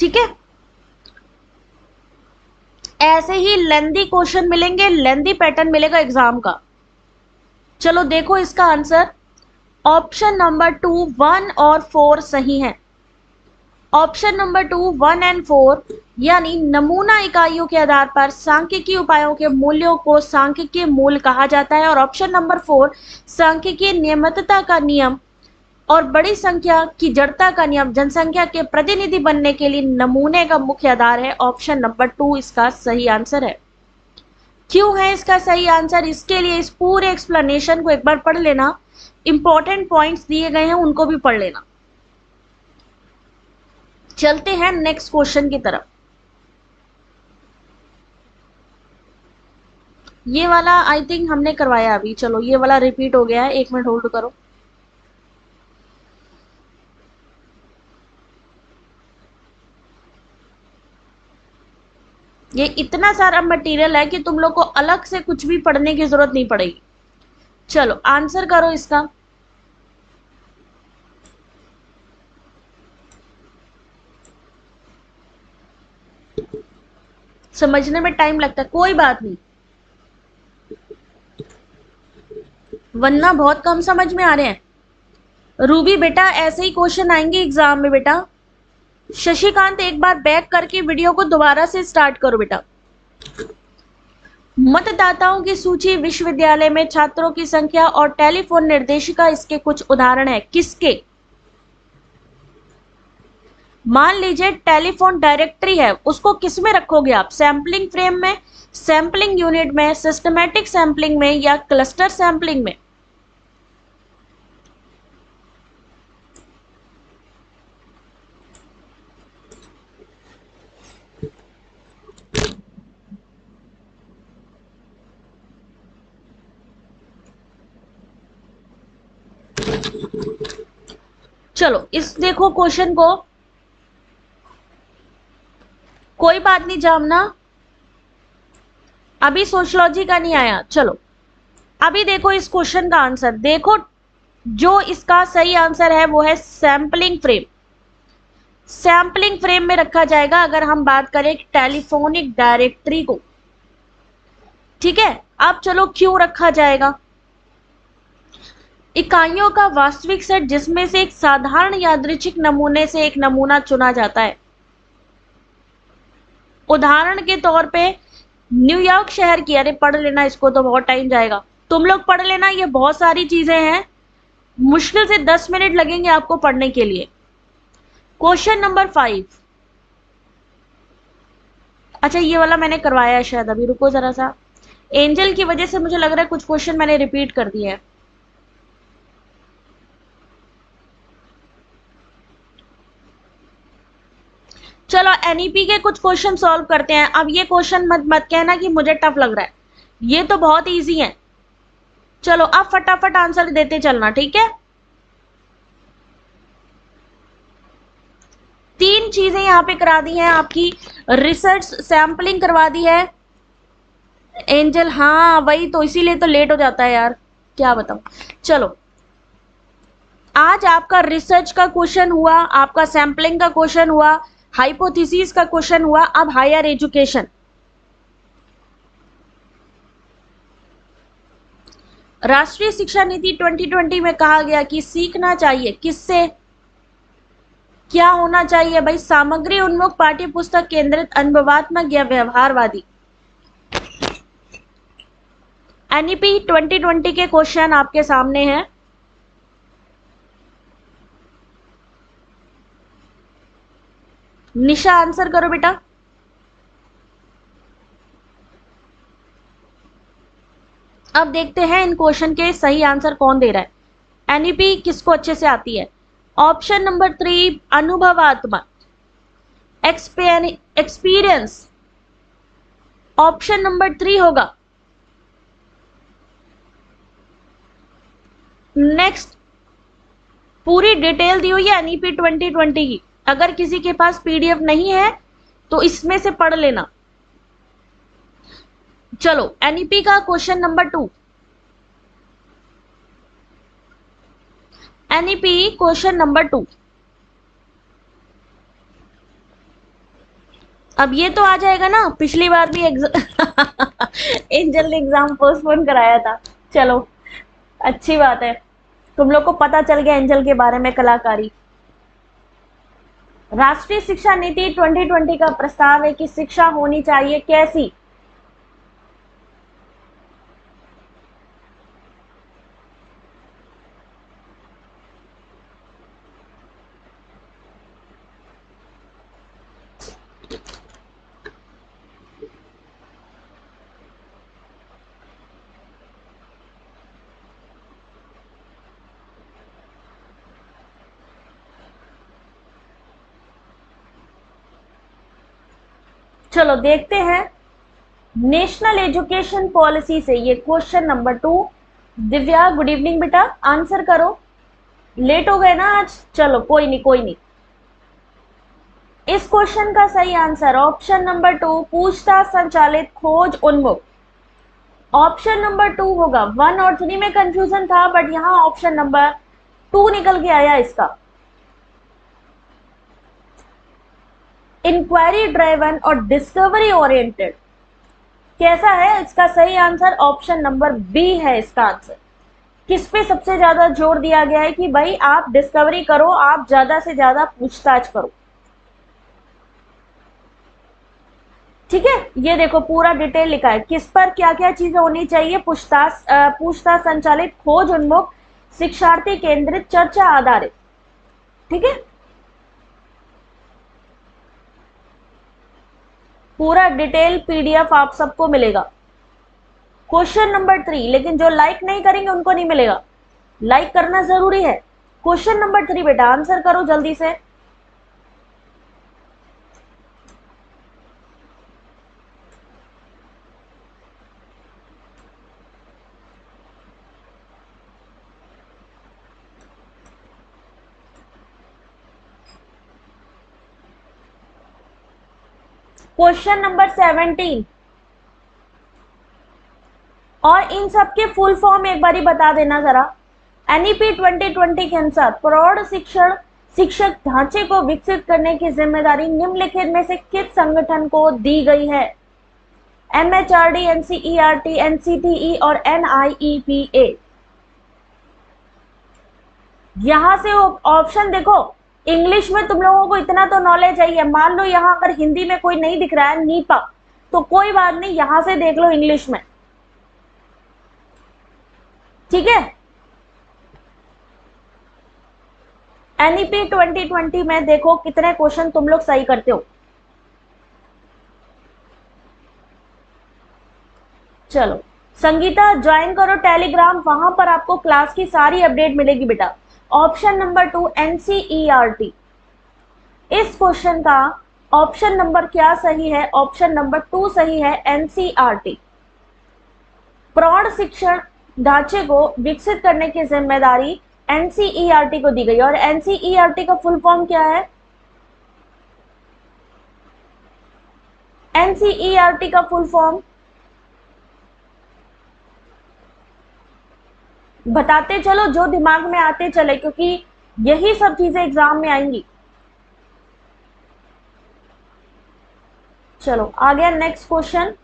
ठीक है? ऐसे ही लेंदी क्वेश्चन मिलेंगे, लेंदी पैटर्न मिलेगा एग्जाम का। चलो देखो इसका आंसर। ऑप्शन नंबर 2 1 और 4 सही है। ऑप्शन नंबर 2 1 एंड 4 यानी नमूना इकाइयों के आधार पर सांख्यिकीय उपायों के मूल्यों को सांख्यिकीय मूल कहा जाता है। और ऑप्शन नंबर 4 सांख्यिकीय नियमितता का नियम और बड़ी संख्या की जड़ता का नियम जनसंख्या के प्रतिनिधि बनने के लिए नमूने का मुख्य आधार है। ऑप्शन नंबर 2 इसका सही आंसर है। क्यों है इसका सही आंसर? इसके लिए इस पूरे एक्सप्लेनेशन को एक बार पढ़ लेना, इंपॉर्टेंट पॉइंट्स दिए गए हैं उनको भी पढ़ लेना। चलते हैं नेक्स्ट क्वेश्चन की तरफ। ये वाला आई थिंक हमने करवाया अभी, चलो ये वाला रिपीट हो गया है, 1 मिनट होल्ड करो। ये इतना सारा मटेरियल है कि तुम लोग को अलग से कुछ भी पढ़ने की जरूरत नहीं पड़ेगी। चलो आंसर करो इसका। समझने में टाइम लगता है, कोई बात नहीं, वरना बहुत कम समझ में आ रहे हैं। रूबी बेटा ऐसे ही क्वेश्चन आएंगे एग्जाम में बेटा। शशिकांत एक बार बैक करके वीडियो को दोबारा से स्टार्ट करो बेटा। मतदाताओं की सूची, विश्वविद्यालय में छात्रों की संख्या और टेलीफोन निर्देशिका इसके कुछ उदाहरण है। किसके? मान लीजिए टेलीफोन डायरेक्टरी है, उसको किस में रखोगे आप? सैंपलिंग फ्रेम में, सैंपलिंग यूनिट में, सिस्टमैटिक सैंपलिंग में या क्लस्टर सैंपलिंग में? चलो इस देखो क्वेश्चन को, कोई बात नहीं जामना, अभी सोशियोलॉजी का नहीं आया। चलो अभी देखो इस क्वेश्चन का आंसर देखो। जो इसका सही आंसर है वो है सैंपलिंग फ्रेम। सैंपलिंग फ्रेम में रखा जाएगा अगर हम बात करें टेलीफोनिक डायरेक्टरी को, ठीक है? अब चलो क्यों रखा जाएगा? इकाइयों का वास्तविक सेट जिसमें से एक साधारण यादृच्छिक नमूने से एक नमूना चुना जाता है। उदाहरण के तौर पे न्यूयॉर्क शहर की, अरे पढ़ लेना इसको तो बहुत टाइम जाएगा, तुम लोग पढ़ लेना, ये बहुत सारी चीजें हैं, मुश्किल से 10 मिनट लगेंगे आपको पढ़ने के लिए। क्वेश्चन नंबर 5, अच्छा ये वाला मैंने करवाया है शायद, अभी रुको जरा सा, एंजल की वजह से मुझे लग रहा है कुछ क्वेश्चन मैंने रिपीट कर दिए हैं। चलो एनईपी के कुछ क्वेश्चन सॉल्व करते हैं। अब ये क्वेश्चन मत कहना कि मुझे टफ लग रहा है, ये तो बहुत इजी है। चलो अब फटाफट आंसर देते चलना, ठीक है? 3 चीजें यहाँ पे करा दी हैं आपकी। रिसर्च सैंपलिंग करवा दी है एंजल, हाँ वही तो, इसीलिए तो लेट हो जाता है यार, क्या बताऊं। चलो आज आपका रिसर्च का क्वेश्चन हुआ, आपका सैंपलिंग का क्वेश्चन हुआ, हाइपोथेसिस का क्वेश्चन हुआ। अब हायर एजुकेशन, राष्ट्रीय शिक्षा नीति 2020 में कहा गया कि सीखना चाहिए किससे, क्या होना चाहिए भाई? सामग्री उन्मुख, पाठ्य पुस्तक केंद्रित, अनुभवात्मक या व्यवहारवादी। एनईपी 2020 के क्वेश्चन आपके सामने हैं। निशा आंसर करो बेटा। अब देखते हैं इन क्वेश्चन के सही आंसर कौन दे रहा है। एनईपी किसको अच्छे से आती है? ऑप्शन नंबर 3 अनुभवात्मक, एक्सपीरियंस, ऑप्शन नंबर 3 होगा। नेक्स्ट, पूरी डिटेल दी हुई है एनईपी 2020 की, अगर किसी के पास पीडीएफ नहीं है तो इसमें से पढ़ लेना। चलो एनईपी का question number 2, NEP question number 2। अब ये तो आ जाएगा ना, पिछली बार भी एंजल ने एग्जाम पोस्टपोन कराया था। चलो अच्छी बात है, तुम लोग को पता चल गया एंजल के बारे में कलाकारी। राष्ट्रीय शिक्षा नीति 2020 का प्रस्ताव है कि शिक्षा होनी चाहिए कैसी? चलो देखते हैं। नेशनल एजुकेशन पॉलिसी से ये question number 2। Divya good evening बेटा, आंसर करो। लेट हो गए ना आज, चलो कोई नहीं कोई नहीं। इस क्वेश्चन का सही आंसर ऑप्शन नंबर 2 पूछताछ संचालित खोज उन्मुख। ऑप्शन नंबर 2 होगा। 1 और 3 में कंफ्यूजन था बट यहां ऑप्शन नंबर 2 निकल के आया इसका। इंक्वायरी ड्राइवन और डिस्कवरी ओरिएंटेड कैसा है? इसका सही आंसर ऑप्शन नंबर बी है। इसका आंसर किस पे सबसे ज्यादा जोर दिया गया है कि भाई आप डिस्कवरी करो, आप ज्यादा से ज्यादा पूछताछ करो। ठीक है, ये देखो पूरा डिटेल लिखा है किस पर क्या क्या चीजें होनी चाहिए। पूछताछ संचालित खोज उन्मुख, शिक्षार्थी केंद्रित, चर्चा आधारित। ठीक है, पूरा डिटेल पीडीएफ आप सबको मिलेगा। क्वेश्चन नंबर 3, लेकिन जो लाइक नहीं करेंगे उनको नहीं मिलेगा, लाइक करना जरूरी है। क्वेश्चन नंबर 3 बेटा आंसर करो जल्दी से। क्वेश्चन नंबर 17 और इन सब के फुल फॉर्म एक बारी बता देना जरा। एनईपी 2020 के अनुसार प्रौढ़ शिक्षण शिक्षक ढांचे को विकसित करने की जिम्मेदारी निम्नलिखित में से किस संगठन को दी गई है? एमएचआरडी, एनसीईआरटी, एनसीटीई और एनआईईपीए। यहां से ऑप्शन देखो, इंग्लिश में तुम लोगों को इतना तो नॉलेज है। मान लो यहां अगर हिंदी में कोई नहीं दिख रहा है नीपा, तो कोई बात नहीं, यहां से देख लो इंग्लिश में। ठीक है, एनईपी 2020 में देखो कितने क्वेश्चन तुम लोग सही करते हो। चलो संगीता ज्वाइन करो टेलीग्राम, वहां पर आपको क्लास की सारी अपडेट मिलेगी बेटा। Option number 2 NCERT. इस क्वेश्चन का ऑप्शन नंबर क्या सही है? ऑप्शन नंबर 2 सही है, एनसीईआरटी। प्रौढ़ शिक्षण ढांचे को विकसित करने की जिम्मेदारी एनसीईआरटी को दी गई। और एनसीईआरटी का फुल फॉर्म क्या है? एनसीईआरटी का फुल फॉर्म बताते चलो, जो दिमाग में आते चले, क्योंकि यही सब चीजें एग्जाम में आएंगी। चलो आ गया नेक्स्ट क्वेश्चन।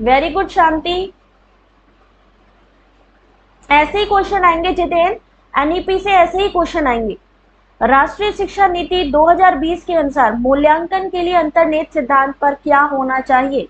वेरी गुड शांति। ऐसे ही क्वेश्चन आएंगे जितेन, एनईपी से ऐसे ही क्वेश्चन आएंगे। राष्ट्रीय शिक्षा नीति 2020 के अनुसार मूल्यांकन के लिए अंतर्निहित सिद्धांत पर क्या होना चाहिए?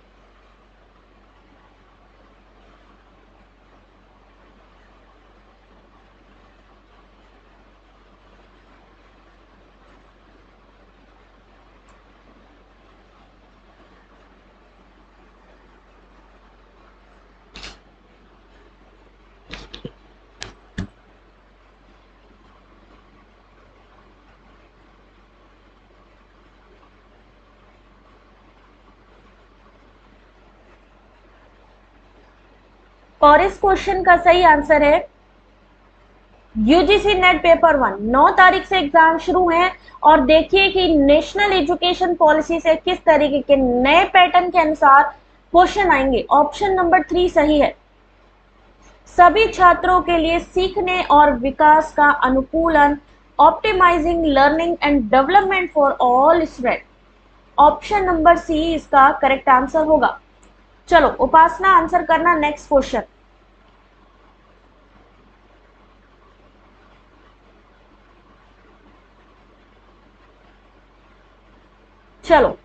और इस क्वेश्चन का सही आंसर है यूजीसी नेट पेपर 1। 9 तारीख से एग्जाम शुरू है और देखिए कि नेशनल एजुकेशन पॉलिसी से किस तरीके के नए पैटर्न के अनुसार क्वेश्चन आएंगे। ऑप्शन नंबर 3 सही है। सभी छात्रों के लिए सीखने और विकास का अनुकूलन, optimising learning and development for all student. Option number C इसका करेक्ट आंसर होगा। चलो उपासना आंसर करना नेक्स्ट क्वेश्चन। चलो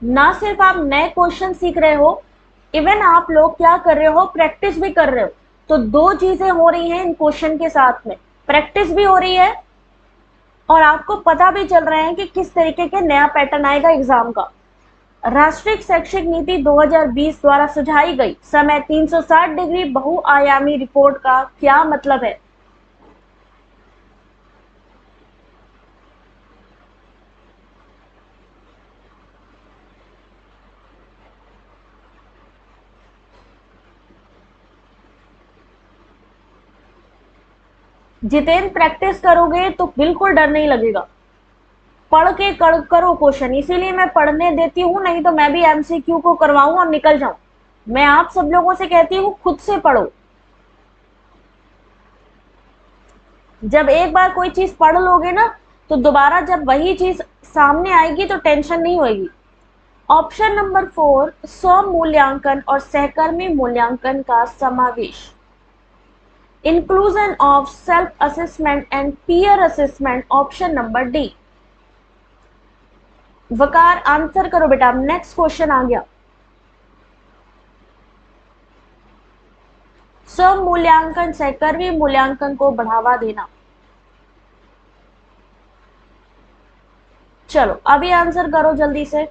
ना सिर्फ आप नए क्वेश्चन सीख रहे हो, इवन आप लोग क्या कर रहे हो, प्रैक्टिस भी कर रहे हो। तो दो चीजें हो रही हैं इन क्वेश्चन के साथ में, प्रैक्टिस भी हो रही है और आपको पता भी चल रहा है कि किस तरीके के नया पैटर्न आएगा एग्जाम का। राष्ट्रीय शैक्षिक नीति 2020 द्वारा सुझाई गई समय 360 डिग्री बहुआयामी रिपोर्ट का क्या मतलब है? जितेंद्र प्रैक्टिस करोगे तो बिल्कुल डर नहीं लगेगा। पढ़ के करो क्वेश्चन, इसीलिए मैं पढ़ने देती हूँ, नहीं तो मैं भी एमसीक्यू को करवाऊं और निकल जाऊं। मैं आप सब लोगों से कहती हूँ खुद से पढ़ो। जब एक बार कोई चीज पढ़ लोगे ना तो दोबारा जब वही चीज सामने आएगी तो टेंशन नहीं होगी। ऑप्शन नंबर 4 स्व मूल्यांकन और सहकर्मी मूल्यांकन का समावेश, inclusion of self assessment and peer assessment. Option number D. Waqar answer करो बेटा, नेक्स्ट क्वेश्चन आ गया। स्व मूल्यांकन सहकर्मी मूल्यांकन को बढ़ावा देना। चलो अभी आंसर करो जल्दी से।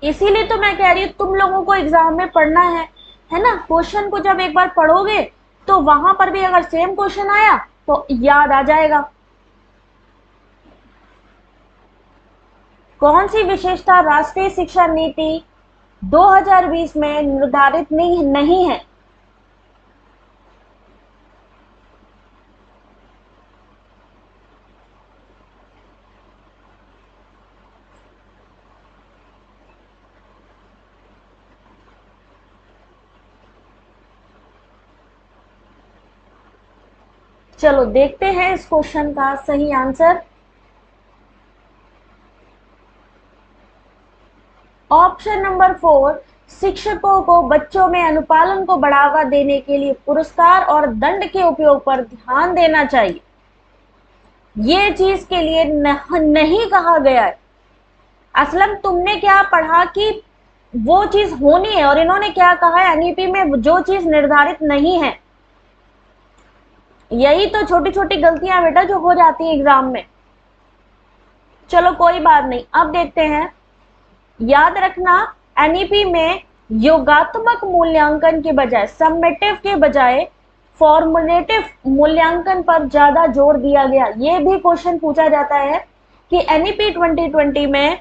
इसीलिए तो मैं कह रही हूँ तुम लोगों को एग्जाम में पढ़ना है ना। क्वेश्चन को जब एक बार पढ़ोगे तो वहां पर भी अगर सेम क्वेश्चन आया तो याद आ जाएगा। कौन सी विशेषता राष्ट्रीय शिक्षा नीति 2020 में निर्धारित नहीं है? चलो देखते हैं इस क्वेश्चन का सही आंसर। ऑप्शन नंबर 4 शिक्षकों को बच्चों में अनुपालन को बढ़ावा देने के लिए पुरस्कार और दंड के उपयोग पर ध्यान देना चाहिए। ये चीज के लिए नहीं कहा गया है। असलम तुमने क्या पढ़ा कि वो चीज होनी है, और इन्होंने क्या कहा है एनईपी में जो चीज निर्धारित नहीं है। यही तो छोटी छोटी गलतियां बेटा जो हो जाती है एग्जाम में। चलो कोई बात नहीं, अब देखते हैं। याद रखना एनईपी में योगात्मक मूल्यांकन के बजाय, समेटिव के बजाय फॉर्मुलेटिव मूल्यांकन पर ज्यादा जोर दिया गया। यह भी क्वेश्चन पूछा जाता है कि एनईपी 2020 में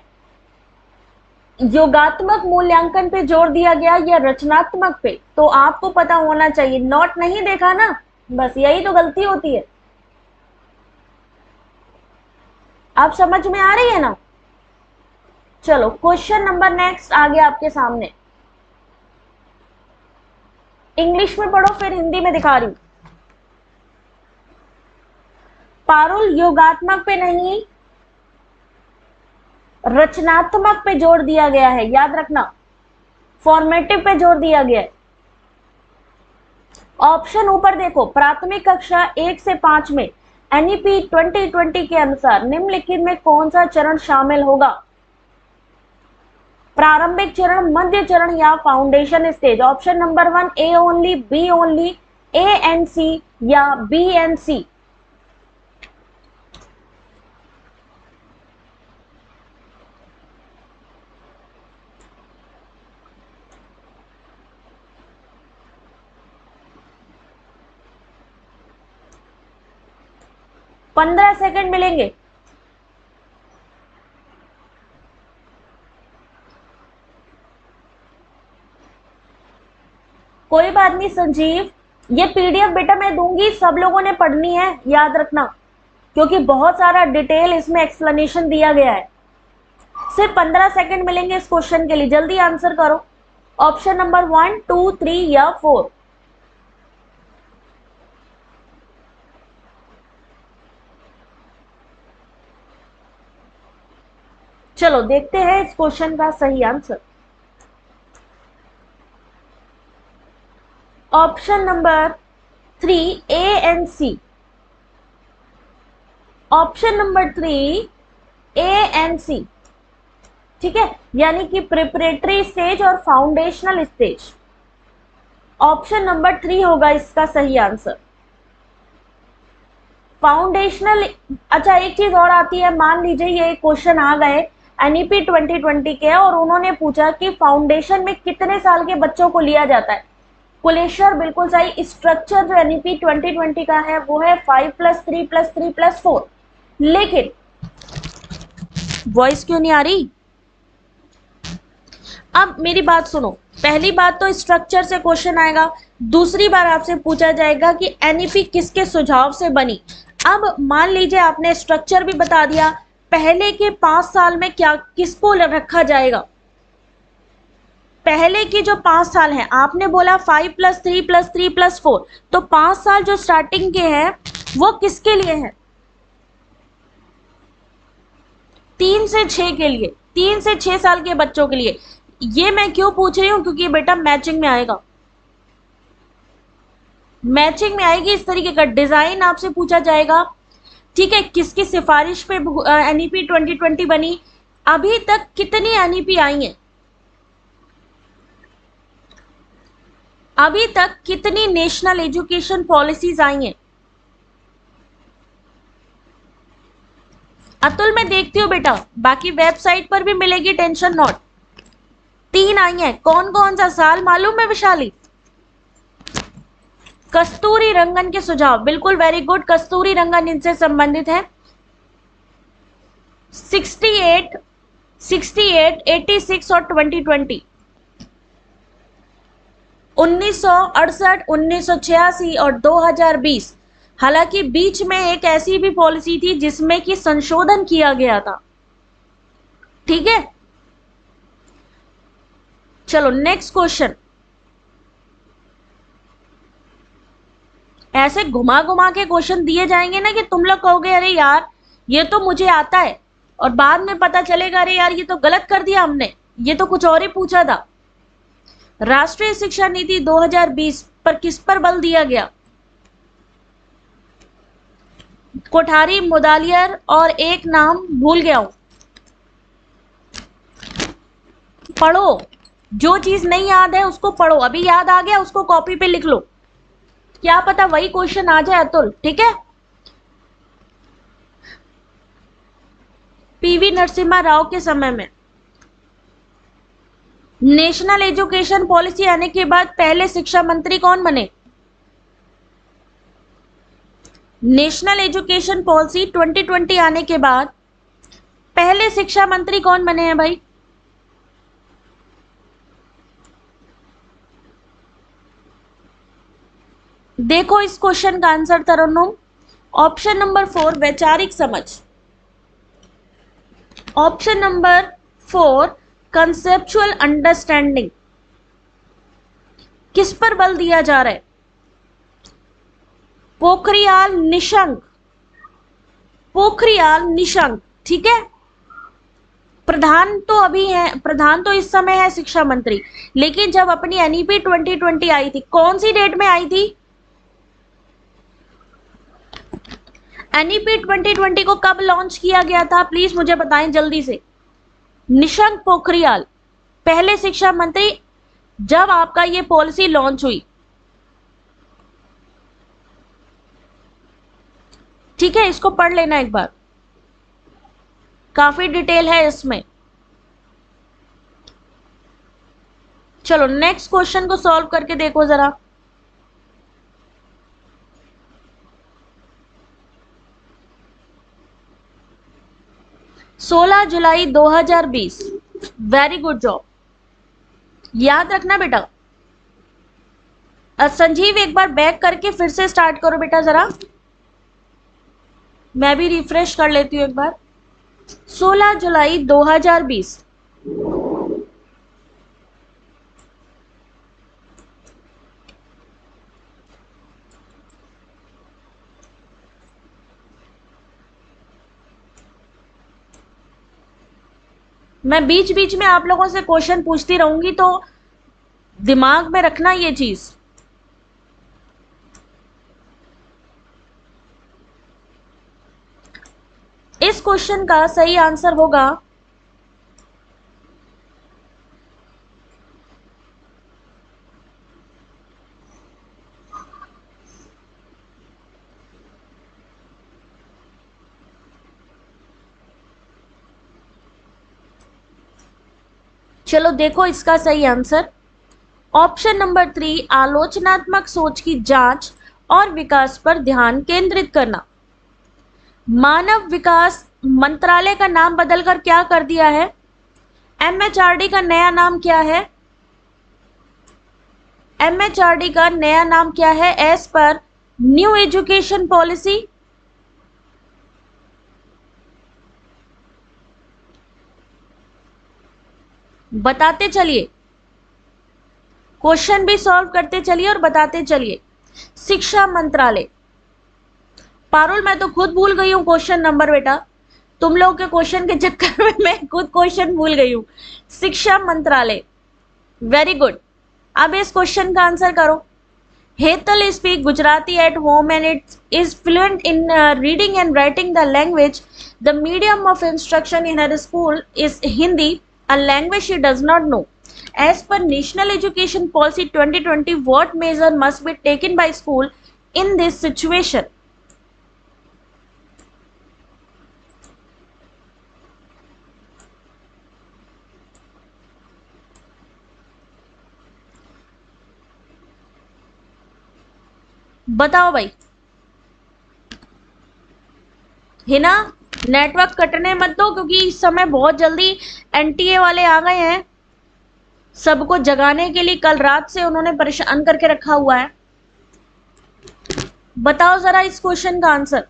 योगात्मक मूल्यांकन पे जोर दिया गया या रचनात्मक पे। तो आपको पता होना चाहिए, नोट नहीं देखा ना, बस यही तो गलती होती है। आप समझ में आ रही है ना? चलो क्वेश्चन नंबर नेक्स्ट आ गया आपके सामने। इंग्लिश में पढ़ो फिर हिंदी में दिखा रही हूं। पारुल योगात्मक पे नहीं रचनात्मक पे जोर दिया गया है, याद रखना। फॉर्मेटिव पे जोर दिया गया है। ऑप्शन ऊपर देखो, प्राथमिक कक्षा 1 से 5 में एनईपी 2020 के अनुसार निम्नलिखित में कौन सा चरण शामिल होगा? प्रारंभिक चरण, मध्य चरण या foundation stage. Option number 1 A only, B only, ANC या BNC? पंद्रह सेकंड मिलेंगे। कोई बात नहीं संजीव, ये पीडीएफ बेटा मैं दूंगी, सब लोगों ने पढ़नी है, याद रखना, क्योंकि बहुत सारा डिटेल इसमें एक्सप्लेनेशन दिया गया है। सिर्फ 15 सेकंड मिलेंगे इस क्वेश्चन के लिए, जल्दी आंसर करो। ऑप्शन नंबर 1, 2, 3 या 4? चलो देखते हैं इस क्वेश्चन का सही answer. Option number 3 ANC। Option number 3 ANC, ठीक है, यानी कि प्रिपरेटरी स्टेज और फाउंडेशनल स्टेज। ऑप्शन नंबर 3 होगा इसका सही आंसर, फाउंडेशनल। अच्छा एक चीज और आती है, मान लीजिए ये क्वेश्चन आ गए NEP 2020 के और उन्होंने पूछा कि फाउंडेशन में कितने साल के बच्चों को लिया जाता है। कुलेश्वर बिल्कुल सही। स्ट्रक्चर जो NEP 2020 का है वो है 5+3+3+4। लेकिन वॉइस क्यों नहीं आ रही? अब मेरी बात सुनो, पहली बात तो स्ट्रक्चर से क्वेश्चन आएगा, दूसरी बार आपसे पूछा जाएगा कि NEP किसके सुझाव से बनी। अब मान लीजिए आपने स्ट्रक्चर भी बता दिया, पहले के 5 साल में क्या किसको रखा जाएगा। पहले की जो 5 साल हैं, आपने बोला 5+3+3+4, तो 5 साल जो स्टार्टिंग के हैं वो किसके लिए हैं? 3 से 6 के लिए, 3 से 6 साल के बच्चों के लिए। ये मैं क्यों पूछ रही हूं, क्योंकि बेटा मैचिंग में आएगा, मैचिंग में आएगी। इस तरीके का डिजाइन आपसे पूछा जाएगा, ठीक है। किसकी सिफारिश पे NEP 2020 बनी, अभी तक कितनी NEP आई हैं, अभी तक कितनी नेशनल एजुकेशन पॉलिसीज आई हैं। अतुल मैं देखती हूँ बेटा, बाकी वेबसाइट पर भी मिलेगी, टेंशन नॉट। 3 आई हैं, कौन कौन सा साल मालूम है विशाली? कस्तूरी रंगन के सुझाव, बिल्कुल वेरी गुड, कस्तूरी रंगन इनसे संबंधित है। 68, 86 और 2020, 1968, 1986 और 2020। हालांकि बीच में एक ऐसी भी पॉलिसी थी जिसमें कि संशोधन किया गया था, ठीक है। चलो नेक्स्ट क्वेश्चन। ऐसे घुमा घुमा के क्वेश्चन दिए जाएंगे ना कि तुम लोग कहोगे अरे यार ये तो मुझे आता है, और बाद में पता चलेगा अरे यार ये तो गलत कर दिया हमने, ये तो कुछ और ही पूछा था। राष्ट्रीय शिक्षा नीति 2020 पर किस पर बल दिया गया? कोठारी, मुदालियर और एक नाम भूल गया हूं, पढ़ो। जो चीज नहीं याद है उसको पढ़ो, अभी याद आ गया उसको कॉपी पे लिख लो, क्या पता वही क्वेश्चन आ जाए अतुल, ठीक है। PV नरसिम्हा राव के समय में नेशनल एजुकेशन पॉलिसी आने के बाद पहले शिक्षा मंत्री कौन बने? नेशनल एजुकेशन पॉलिसी 2020 आने के बाद पहले शिक्षा मंत्री कौन बने हैं भाई? देखो इस क्वेश्चन का आंसर तरन्नुम, ऑप्शन नंबर 4 वैचारिक समझ, ऑप्शन नंबर 4 कंसेप्चुअल अंडरस्टैंडिंग। किस पर बल दिया जा रहा है? पोखरियाल निशंक, पोखरियाल निशंक, ठीक है। प्रधान तो अभी है, प्रधान तो इस समय है शिक्षा मंत्री, लेकिन जब अपनी NEP 2020 आई थी, कौन सी डेट में आई थी? NEP 2020 को कब लॉन्च किया गया था, प्लीज मुझे बताएं जल्दी से। निशंक पोखरियाल पहले शिक्षा मंत्री जब आपका ये पॉलिसी लॉन्च हुई। ठीक है, इसको पढ़ लेना एक बार, काफी डिटेल है इसमें। चलो नेक्स्ट क्वेश्चन को सॉल्व करके देखो जरा। 16 जुलाई 2020। वेरी गुड जॉब, याद रखना बेटा। संजीव एक बार बैक करके फिर से स्टार्ट करो बेटा जरा, मैं भी रिफ्रेश कर लेती हूँ एक बार। 16 जुलाई 2020। मैं बीच बीच में आप लोगों से क्वेश्चन पूछती रहूंगी, तो दिमाग में रखना ये चीज। इस क्वेश्चन का सही आंसर होगा चलो देखो इसका सही आंसर ऑप्शन नंबर 3, आलोचनात्मक सोच की जांच और विकास पर ध्यान केंद्रित करना। मानव विकास मंत्रालय का नाम बदलकर क्या कर दिया है? एमएचआरडी का नया नाम क्या है? एमएचआरडी का नया नाम क्या है as per new education policy? बताते चलिए, क्वेश्चन भी सॉल्व करते चलिए और बताते चलिए। शिक्षा मंत्रालय। पारुल मैं तो खुद भूल गई हूँ क्वेश्चन नंबर बेटा, तुम लोग के क्वेश्चन के चक्कर में मैं खुद क्वेश्चन भूल गई हूँ। शिक्षा मंत्रालय, वेरी गुड। अब इस क्वेश्चन का आंसर करो। Hetal speak Gujarati at home and it is fluent in reading and writing the language. The medium of instruction in her school is Hindi, a language she does not know. As per National Education Policy 2020, what measure must be taken by school in this situation? बताओ भाई, है ना? Network कटने मत दो, क्योंकि इस समय बहुत जल्दी एनटीए वाले आ गए हैं, सबको जगाने के लिए कल रात से उन्होंने परेशान करके रखा हुआ है। बताओ जरा इस क्वेश्चन का आंसर।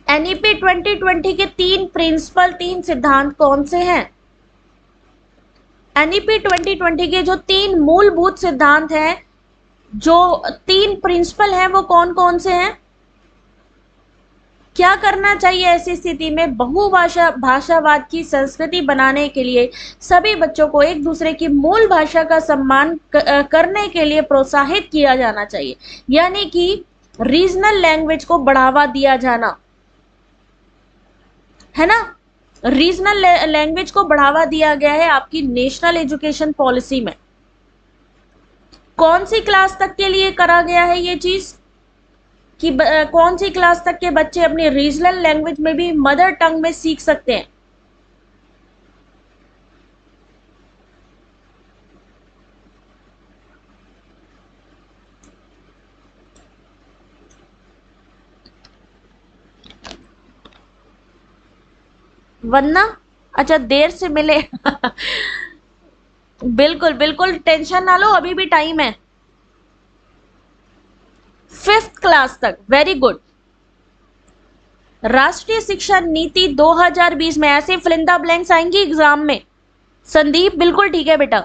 एनईपी 2020 के तीन सिद्धांत कौन से हैं? एनईपी 2020 के जो 3 मूलभूत सिद्धांत हैं, जो 3 प्रिंसिपल हैं, वो कौन कौन से हैं? क्या करना चाहिए ऐसी स्थिति में? भाषावाद की संस्कृति बनाने के लिए सभी बच्चों को एक दूसरे की मूल भाषा का सम्मान करने के लिए प्रोत्साहित किया जाना चाहिए, यानी कि रीजनल लैंग्वेज को बढ़ावा दिया जाना, है ना? रीजनल लैंग्वेज को बढ़ावा दिया गया है आपकी नेशनल एजुकेशन पॉलिसी में। कौन सी क्लास तक के लिए करा गया है ये चीज कि कौन सी क्लास तक के बच्चे अपनी रीजनल लैंग्वेज में भी मदर टंग में सीख सकते हैं? वरना अच्छा देर से मिले बिल्कुल बिल्कुल टेंशन ना लो, अभी भी टाइम है। 5th क्लास तक, वेरी गुड। राष्ट्रीय शिक्षा नीति 2020 में ऐसी फिलिंदा ब्लैंक्स आएंगी एग्जाम में। संदीप बिल्कुल ठीक है बेटा,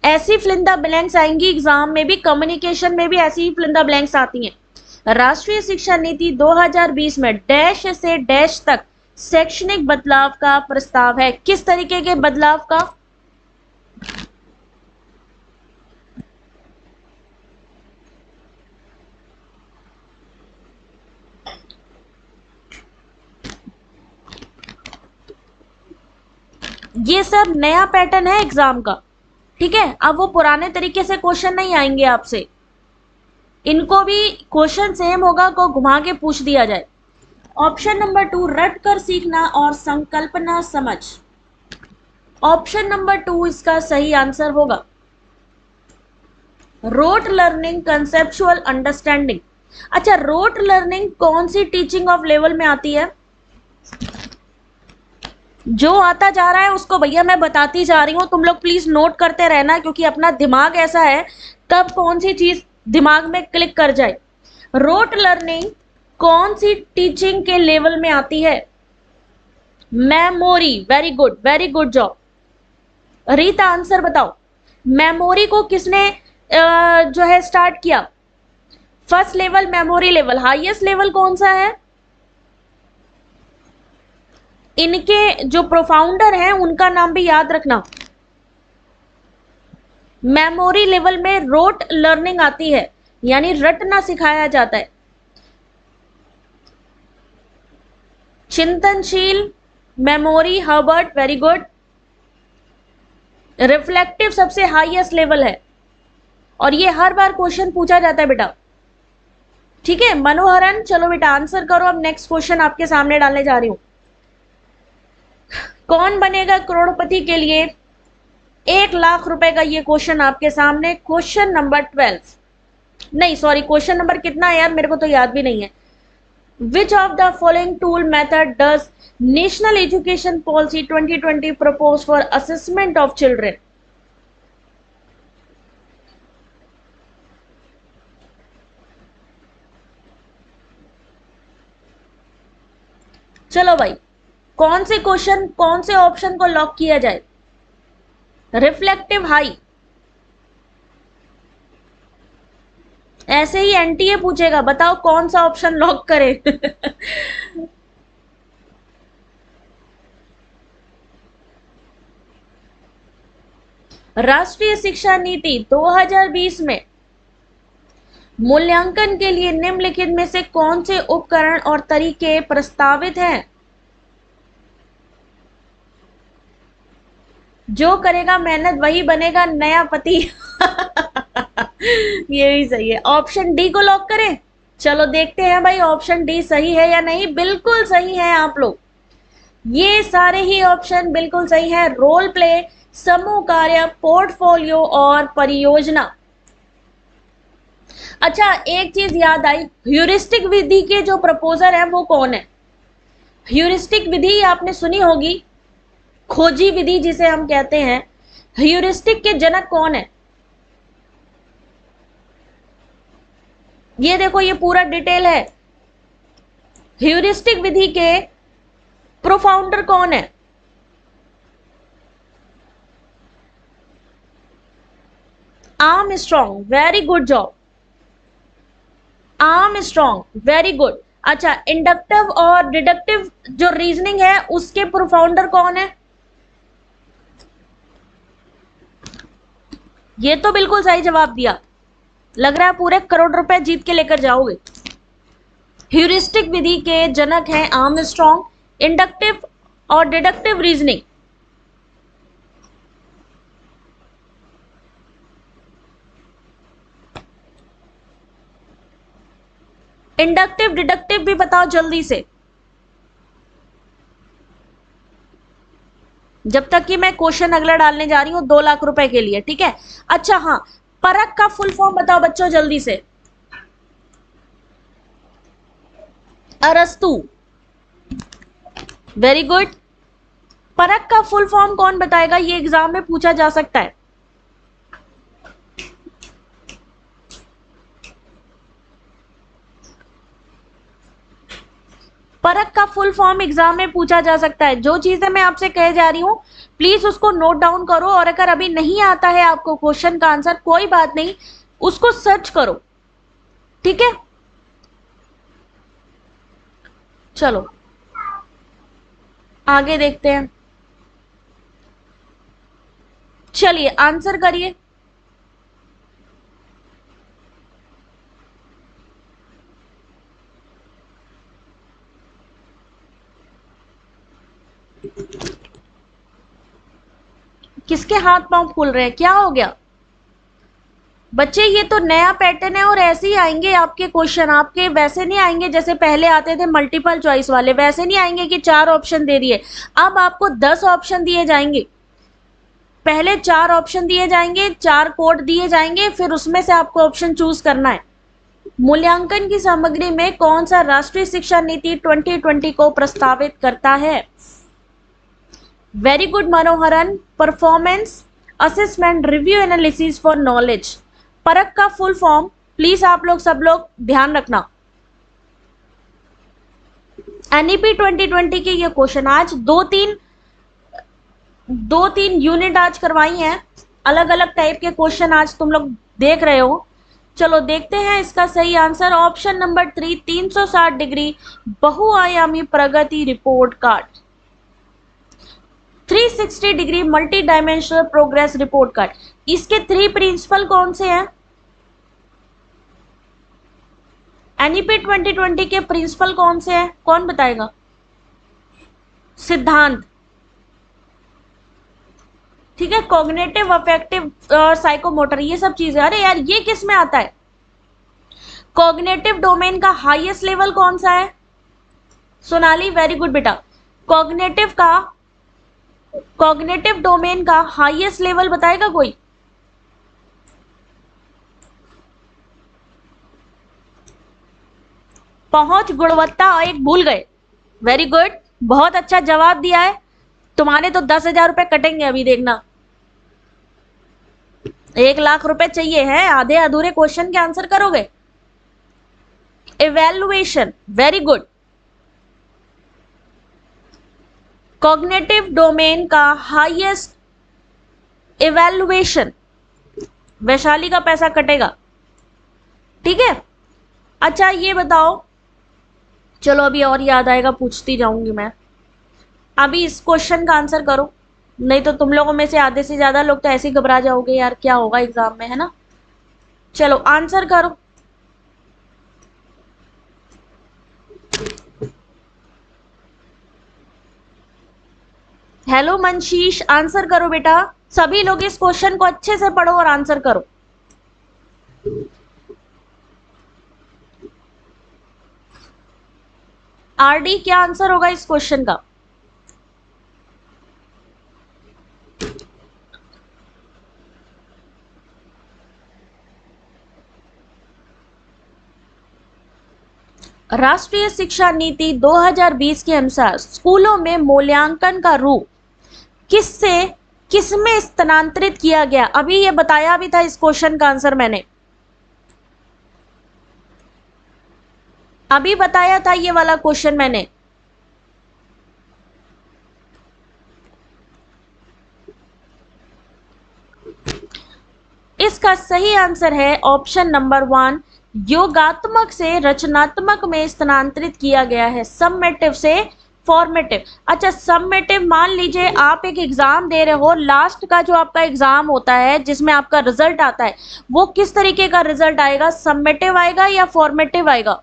ऐसी फिलिंदा ब्लैंक्स आएंगी एग्जाम में भी, कम्युनिकेशन में भी ऐसी फिलिंदा ब्लैंक्स आती हैं। राष्ट्रीय शिक्षा नीति 2020 में डैश से डैश तक शैक्षणिक बदलाव का प्रस्ताव है। किस तरीके के बदलाव का? ये सब नया पैटर्न है एग्जाम का, ठीक है। अब वो पुराने तरीके से क्वेश्चन नहीं आएंगे आपसे, इनको भी क्वेश्चन सेम होगा को घुमा के पूछ दिया जाए। ऑप्शन नंबर 2, रट कर सीखना और संकल्पना समझ। ऑप्शन नंबर 2 इसका सही आंसर होगा। Rote learning, conceptual understanding. अच्छा, रोट लर्निंग कौन सी टीचिंग ऑफ लेवल में आती है? जो आता जा रहा है उसको भैया मैं बताती जा रही हूं, तुम लोग प्लीज नोट करते रहना, क्योंकि अपना दिमाग ऐसा है कब कौन सी चीज दिमाग में क्लिक कर जाए। रोट लर्निंग कौन सी टीचिंग के लेवल में आती है? Memory, very good job. Rita answer बताओ। मेमोरी को किसने जो है स्टार्ट किया? First level memory level. Highest level कौन सा है? इनके जो प्रोफाउंडर हैं उनका नाम भी याद रखना। मेमोरी लेवल में रोट लर्निंग आती है, यानी रटना सिखाया जाता है। चिंतनशील, memory, Herbert, very good. Reflective सबसे हाईएस्ट लेवल है, और ये हर बार क्वेश्चन पूछा जाता है बेटा, ठीक है। मनोहरन, चलो बेटा आंसर करो। अब नेक्स्ट क्वेश्चन आपके सामने डालने जा रही हूं। कौन बनेगा करोड़पति के लिए 1 लाख रुपए का ये क्वेश्चन आपके सामने। क्वेश्चन नंबर 12, नहीं सॉरी, क्वेश्चन नंबर कितना है यार, मेरे को तो याद भी नहीं है। विच of the following tool method does national education policy 2020 propose for assessment of children? चलो भाई, कौन से क्वेश्चन, कौन से ऑप्शन को लॉक किया जाए? रिफ्लेक्टिव हाई, ऐसे ही एनटीए पूछेगा, बताओ कौन सा ऑप्शन लॉक करे। राष्ट्रीय शिक्षा नीति 2020 में मूल्यांकन के लिए निम्नलिखित में से कौन से उपकरण और तरीके प्रस्तावित हैं? जो करेगा मेहनत वही बनेगा नया पति। ये भी सही है। ऑप्शन डी को लॉक करें? चलो देखते हैं भाई ऑप्शन डी सही है या नहीं। बिल्कुल सही है आप लोग, ये सारे ही ऑप्शन बिल्कुल सही है। रोल प्ले, समूह कार्य, पोर्टफोलियो और परियोजना। अच्छा, एक चीज याद आई, ह्यूरिस्टिक विधि के जो प्रपोजर है वो कौन है? ह्यूरिस्टिक विधि आपने सुनी होगी, खोजी विधि जिसे हम कहते हैं। ह्यूरिस्टिक के जनक कौन है? ये देखो, ये पूरा डिटेल है। ह्यूरिस्टिक विधि के प्रोफाउंडर कौन है? Armstrong, very good job. Armstrong, very good. अच्छा, इंडक्टिव और डिडक्टिव जो रीजनिंग है उसके प्रोफाउंडर कौन है? ये तो बिल्कुल सही जवाब दिया, लग रहा है पूरे करोड़ रुपए जीत के लेकर जाओगे। ह्यूरिस्टिक विधि के जनक हैं आर्मस्ट्रॉन्ग। इंडक्टिव और डिडक्टिव रीजनिंग, इंडक्टिव डिडक्टिव भी बताओ जल्दी से, जब तक कि मैं क्वेश्चन अगला डालने जा रही हूं 2 लाख रुपए के लिए, ठीक है। अच्छा हाँ, परख का फुल फॉर्म बताओ बच्चों जल्दी से। अरस्तु, वेरी गुड। परख का फुल फॉर्म कौन बताएगा, ये एग्जाम में पूछा जा सकता है। परख का फुल फॉर्म एग्जाम में पूछा जा सकता है। जो चीजें मैं आपसे कह जा रही हूं प्लीज उसको नोट डाउन करो, और अगर अभी नहीं आता है आपको क्वेश्चन का आंसर, कोई बात नहीं, उसको सर्च करो, ठीक है। चलो आगे देखते हैं। चलिए आंसर करिए। किसके हाथ पांव फूल रहे हैं, क्या हो गया बच्चे? ये तो नया पैटर्न है और ऐसे ही आएंगे आपके क्वेश्चन। आपके वैसे नहीं आएंगे जैसे पहले आते थे मल्टीपल चॉइस वाले, वैसे नहीं आएंगे कि 4 ऑप्शन दे दिए। अब आपको 10 ऑप्शन दिए जाएंगे। पहले 4 ऑप्शन दिए जाएंगे, 4 कोड दिए जाएंगे, फिर उसमें से आपको ऑप्शन चूज करना है। मूल्यांकन की सामग्री में कौन सा राष्ट्रीय शिक्षा नीति 2020 को प्रस्तावित करता है? Very good Manoharan. Performance assessment review analysis for knowledge. परख का फुल फॉर्म प्लीज आप लोग सब लोग ध्यान रखना। एनईपी 2020 के ये क्वेश्चन आज दो तीन यूनिट आज करवाई हैं। अलग अलग टाइप के क्वेश्चन आज तुम लोग देख रहे हो। चलो देखते हैं इसका सही आंसर। ऑप्शन नंबर 3, 360 डिग्री बहुआयामी प्रगति report card, 360 degree multi dimensional progress report card. इसके 3 प्रिंसिपल कौन से हैं? एनईपी 2020 के प्रिंसिपल कौन से हैं, कौन बताएगा? सिद्धांत, ठीक है। कॉग्निटिव, अफेक्टिव और साइकोमोटर, ये सब चीजें। अरे यार ये किस में आता है? कॉग्निटिव डोमेन का हाईएस्ट लेवल कौन सा है? सोनाली वेरी गुड बेटा। कॉग्निटिव डोमेन का हाईएस्ट लेवल बताएगा कोई? पहुंच, गुणवत्ता, एक भूल गए। वेरी गुड, बहुत अच्छा जवाब दिया है। तुम्हारे तो 10,000 रुपए कटेंगे अभी, देखना। 1 लाख रुपए चाहिए है, आधे अधूरे क्वेश्चन के आंसर करोगे। Evaluation, very good. Cognitive domain का हाईएस्ट इवैल्यूएशन, वैशाली का पैसा कटेगा, ठीक है। अच्छा ये बताओ, चलो अभी और याद आएगा पूछती जाऊंगी मैं। अभी इस क्वेश्चन का आंसर करो, नहीं तो तुम लोगों में से आधे से ज्यादा लोग तो ऐसे ही घबरा जाओगे यार क्या होगा एग्जाम में, है ना। चलो आंसर करो। हेलो मनशीश, आंसर करो बेटा। सभी लोग इस क्वेश्चन को अच्छे से पढ़ो और आंसर करो। आरडी क्या आंसर होगा इस क्वेश्चन का? राष्ट्रीय शिक्षा नीति 2020 के अनुसार स्कूलों में मूल्यांकन का रूप किसमें स्थानांतरित किया गया? अभी ये बताया भी था इस क्वेश्चन का आंसर मैंने, अभी बताया था ये वाला क्वेश्चन मैंने। इसका सही आंसर है ऑप्शन नंबर 1, योगात्मक से रचनात्मक में स्थानांतरित किया गया है, सबमेटिव से फॉर्मेटिव। अच्छा सबमेटिव, मान लीजिए आप एक एग्जाम दे रहे हो, लास्ट का जो आपका एग्जाम होता है जिसमें आपका रिजल्ट आता है, वो किस तरीके का रिजल्ट आएगा? सबमेटिव आएगा या फॉर्मेटिव आएगा?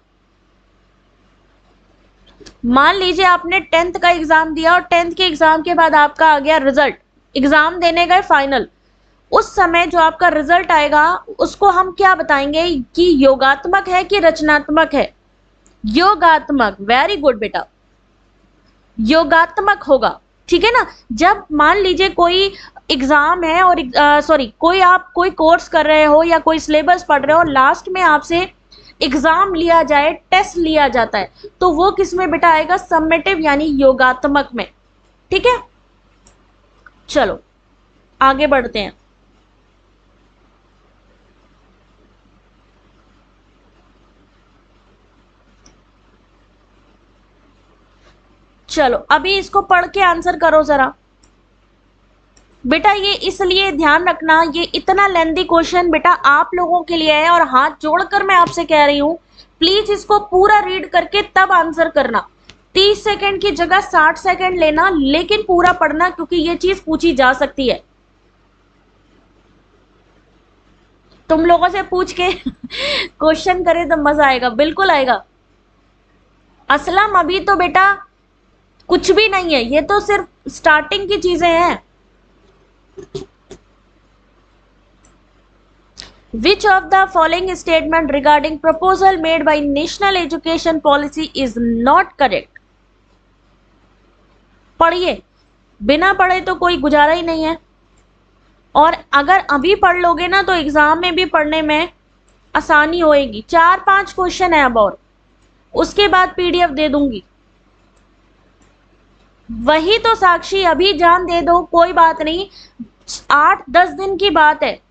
मान लीजिए आपने 10th का एग्जाम दिया और 10th के एग्जाम के बाद आपका आ गया रिजल्ट, एग्जाम देने गए फाइनल, उस समय जो आपका रिजल्ट आएगा उसको हम क्या बताएंगे कि योगात्मक है कि रचनात्मक है? योगात्मक, वेरी गुड बेटा, योगात्मक होगा, ठीक है ना। जब मान लीजिए कोई एग्जाम है और आप कोई कोर्स कर रहे हो या कोई सिलेबस पढ़ रहे हो, लास्ट में आपसे एग्जाम लिया जाए, टेस्ट लिया जाता है, तो वो किस में बेटा आएगा? सबमेटिव यानी योगात्मक में, ठीक है। चलो आगे बढ़ते हैं। चलो अभी इसको पढ़ के आंसर करो जरा बेटा। ये इसलिए ध्यान रखना, ये इतना लेंथी क्वेश्चन बेटा आप लोगों के लिए है, और हाथ जोड़कर मैं आपसे कह रही हूं प्लीज इसको पूरा रीड करके तब आंसर करना। 30 सेकंड की जगह 60 सेकंड लेना, लेकिन पूरा पढ़ना, क्योंकि ये चीज पूछी जा सकती है। तुम लोगों से पूछ के क्वेश्चन करे तो मजा आएगा, बिल्कुल आएगा। असलम अभी तो बेटा कुछ भी नहीं है, ये तो सिर्फ स्टार्टिंग की चीजें हैं। Which of the following statement regarding proposal made by National Education Policy is not correct? पढ़िए, बिना पढ़े तो कोई गुजारा ही नहीं है, और अगर अभी पढ़ लोगे ना तो एग्जाम में भी पढ़ने में आसानी होएगी। 4-5 क्वेश्चन है अब, और उसके बाद पीडीएफ दे दूंगी। वही तो साक्षी, अभी जान दे दो, कोई बात नहीं, 8-10 दिन की बात है।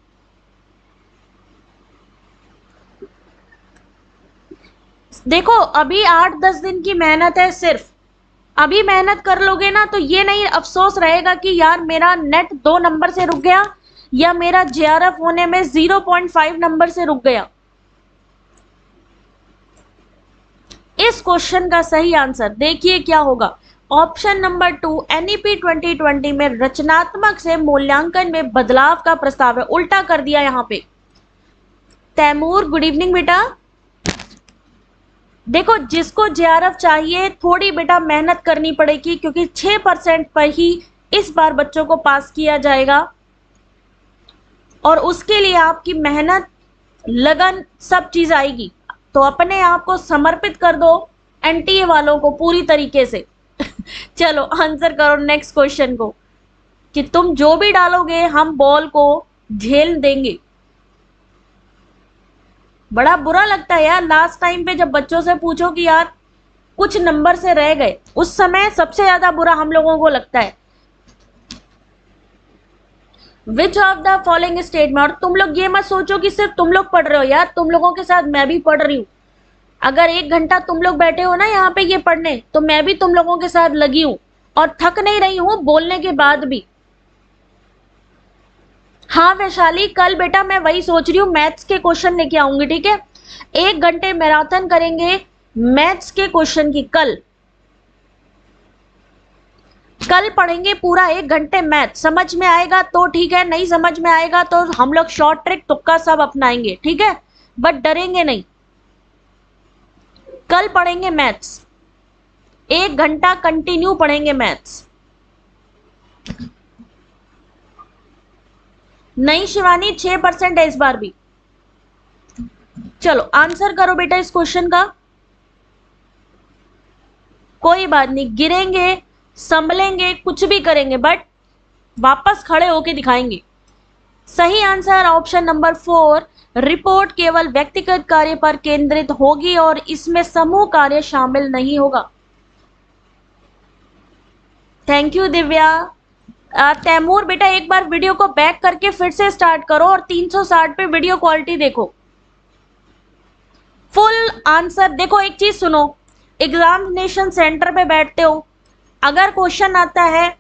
देखो अभी 8-10 दिन की मेहनत है सिर्फ, अभी मेहनत कर लोगे ना तो ये नहीं अफसोस रहेगा कि यार मेरा नेट 2 नंबर से रुक गया या मेरा जेआरएफ होने में 0.5 नंबर से रुक गया। इस क्वेश्चन का सही आंसर देखिए क्या होगा। ऑप्शन नंबर 2, एनईपी 2020 में रचनात्मक से मूल्यांकन में बदलाव का प्रस्ताव है। उल्टा कर दिया यहाँ पे। तैमूर गुड इवनिंग बेटा। देखो जिसको जेआरएफ चाहिए थोड़ी बेटा मेहनत करनी पड़ेगी, क्योंकि 6% पर ही इस बार बच्चों को पास किया जाएगा, और उसके लिए आपकी मेहनत, लगन, सब चीज आएगी। तो अपने आप को समर्पित कर दो एनटीए वालों को पूरी तरीके से। चलो आंसर करो नेक्स्ट क्वेश्चन को, कि तुम जो भी डालोगे हम बॉल को झेल देंगे। बड़ा बुरा लगता है यार लास्ट टाइम पे जब बच्चों से पूछो कि यार कुछ नंबर से रह गए, उस समय सबसे ज्यादा बुरा हम लोगों को लगता है। विच ऑफ द फॉलोइंग स्टेटमेंट, और तुम लोग ये मत सोचो कि सिर्फ तुम लोग पढ़ रहे हो यार, तुम लोगों के साथ मैं भी पढ़ रही हूँ। अगर 1 घंटा तुम लोग बैठे हो ना यहाँ पे ये पढ़ने, तो मैं भी तुम लोगों के साथ लगी हूँ और थक नहीं रही हूँ बोलने के बाद भी। हाँ वैशाली, कल बेटा मैं वही सोच रही हूँ, मैथ्स के क्वेश्चन लेके आऊंगी, ठीक है। 1 घंटे मैराथन करेंगे मैथ्स के क्वेश्चन की। कल पढ़ेंगे पूरा 1 घंटे मैथ। समझ में आएगा तो ठीक है, नहीं समझ में आएगा तो हम लोग शॉर्ट ट्रिक तुक्का सब अपनाएंगे, ठीक है, बट डरेंगे नहीं। कल पढ़ेंगे मैथ्स, 1 घंटा कंटिन्यू पढ़ेंगे मैथ्स। नहीं शिवानी, 6% है इस बार भी। चलो आंसर करो बेटा इस क्वेश्चन का। कोई बात नहीं, गिरेंगे, संभलेंगे, कुछ भी करेंगे, बट वापस खड़े होके दिखाएंगे। सही आंसर ऑप्शन नंबर 4, रिपोर्ट केवल व्यक्तिगत कार्य पर केंद्रित होगी और इसमें समूह कार्य शामिल नहीं होगा। Thank you Divya. तैमूर बेटा एक बार वीडियो को बैक करके फिर से स्टार्ट करो और 360 पे वीडियो क्वालिटी देखो। फुल आंसर देखो। एक चीज सुनो, एग्जामिनेशन सेंटर पे बैठते हो, अगर क्वेश्चन आता है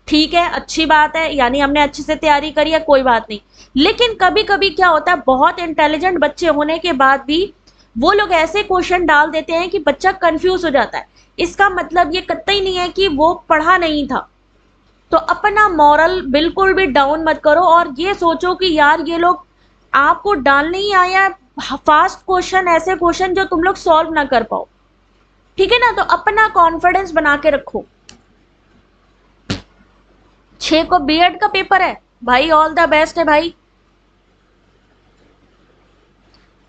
ठीक है, अच्छी बात है, यानी हमने अच्छे से तैयारी करी है, कोई बात नहीं। लेकिन कभी कभी क्या होता है, बहुत इंटेलिजेंट बच्चे होने के बाद भी वो लोग ऐसे क्वेश्चन डाल देते हैं कि बच्चा कंफ्यूज हो जाता है। इसका मतलब ये कतई नहीं है कि वो पढ़ा नहीं था। तो अपना मॉरल बिल्कुल भी डाउन मत करो और ये सोचो कि यार ये लोग आपको डालने ही आया फास्ट क्वेश्चन, ऐसे क्वेश्चन जो तुम लोग सॉल्व ना कर पाओ, ठीक है ना। तो अपना कॉन्फिडेंस बना के रखो। 6 को बीएड का पेपर है भाई, ऑल द बेस्ट है भाई।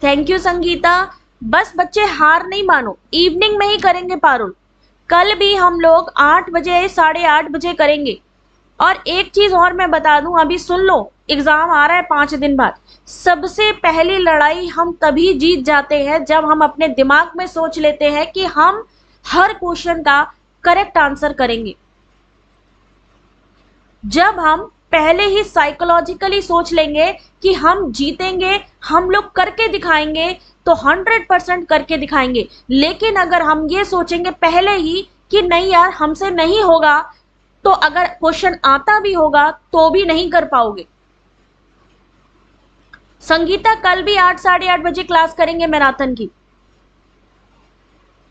Thank you Sangeeta. बस बच्चे हार नहीं मानो, इवनिंग में ही करेंगे पारुल। कल भी हम लोग 8 बजे 8:30 बजे करेंगे। और एक चीज और मैं बता दूं, अभी सुन लो, एग्जाम आ रहा है 5 दिन बाद। सबसे पहली लड़ाई हम तभी जीत जाते हैं जब हम अपने दिमाग में सोच लेते हैं कि हम हर क्वेश्चन का करेक्ट आंसर करेंगे। जब हम पहले ही साइकोलॉजिकली सोच लेंगे कि हम जीतेंगे, हम लोग करके दिखाएंगे, तो 100% करके दिखाएंगे। लेकिन अगर हम ये सोचेंगे पहले ही कि नहीं यार हमसे नहीं होगा, तो अगर क्वेश्चन आता भी होगा तो भी नहीं कर पाओगे। संगीता कल भी 8 8:30 बजे क्लास करेंगे मैराथन की।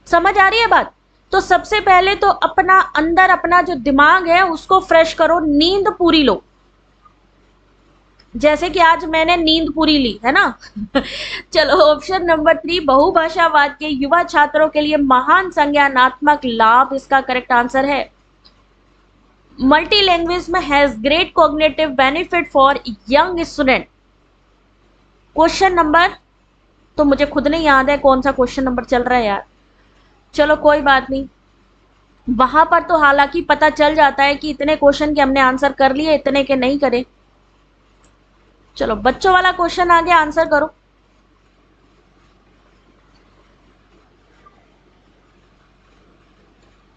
समझ आ रही है बात। तो सबसे पहले तो अपना अंदर अपना जो दिमाग है उसको फ्रेश करो, नींद पूरी लो, जैसे कि आज मैंने नींद पूरी ली है ना। चलो ऑप्शन नंबर 3, बहुभाषावाद के युवा छात्रों के लिए महान संज्ञानात्मक लाभ इसका करेक्ट आंसर है। मल्टी लैंग्वेज में has great cognitive benefit for young student. Question number, तो मुझे खुद नहीं याद है कौन सा क्वेश्चन नंबर चल रहा है यार, चलो कोई बात नहीं। वहां पर तो हालांकि पता चल जाता है कि इतने क्वेश्चन के हमने आंसर कर लिए, इतने के नहीं करे। चलो बच्चों वाला क्वेश्चन आ गया, आंसर करो।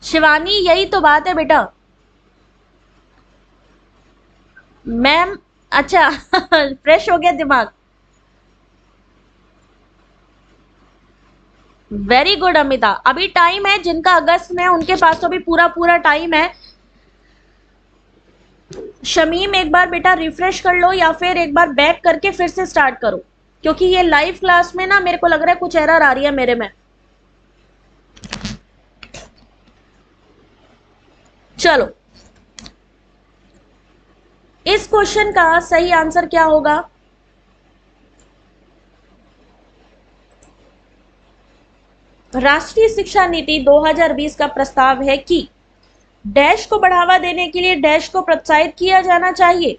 शिवानी यही तो बात है बेटा। मैम अच्छा फ्रेश हो गया दिमाग। वेरी गुड अमिता, अभी टाइम है, जिनका अगस्त में है उनके पास तो अभी पूरा पूरा टाइम है। शमीम एक बार बेटा रिफ्रेश कर लो या फिर एक बार बैक करके फिर से स्टार्ट करो, क्योंकि ये लाइव क्लास में ना मेरे को लग रहा है कुछ एरर आ रही है मेरे में। चलो इस क्वेश्चन का सही आंसर क्या होगा? राष्ट्रीय शिक्षा नीति 2020 का प्रस्ताव है कि डैश को बढ़ावा देने के लिए डैश को प्रोत्साहित किया जाना चाहिए।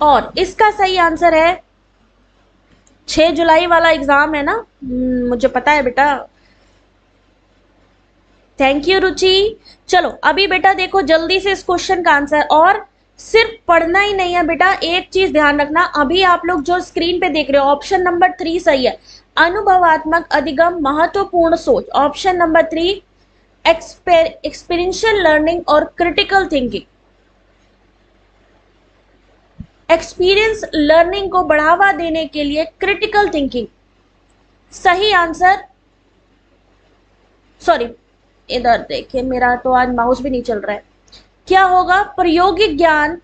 और इसका सही आंसर है 6 जुलाई वाला एग्जाम है ना, मुझे पता है बेटा। थैंक यू रुचि। चलो अभी बेटा देखो जल्दी से इस क्वेश्चन का आंसर, और सिर्फ पढ़ना ही नहीं है बेटा, एक चीज ध्यान रखना, अभी आप लोग जो स्क्रीन पे देख रहे हो ऑप्शन नंबर 3 सही है, अनुभवात्मक अधिगम महत्वपूर्ण सोच। ऑप्शन नंबर 3 एक्सपीरियंशियल लर्निंग और क्रिटिकल थिंकिंग। एक्सपीरियंस लर्निंग को बढ़ावा देने के लिए क्रिटिकल थिंकिंग। सही आंसर, सॉरी इधर देखिए मेरा तो आज माउस भी नहीं चल रहा है, क्या होगा? प्रायोगिक ज्ञान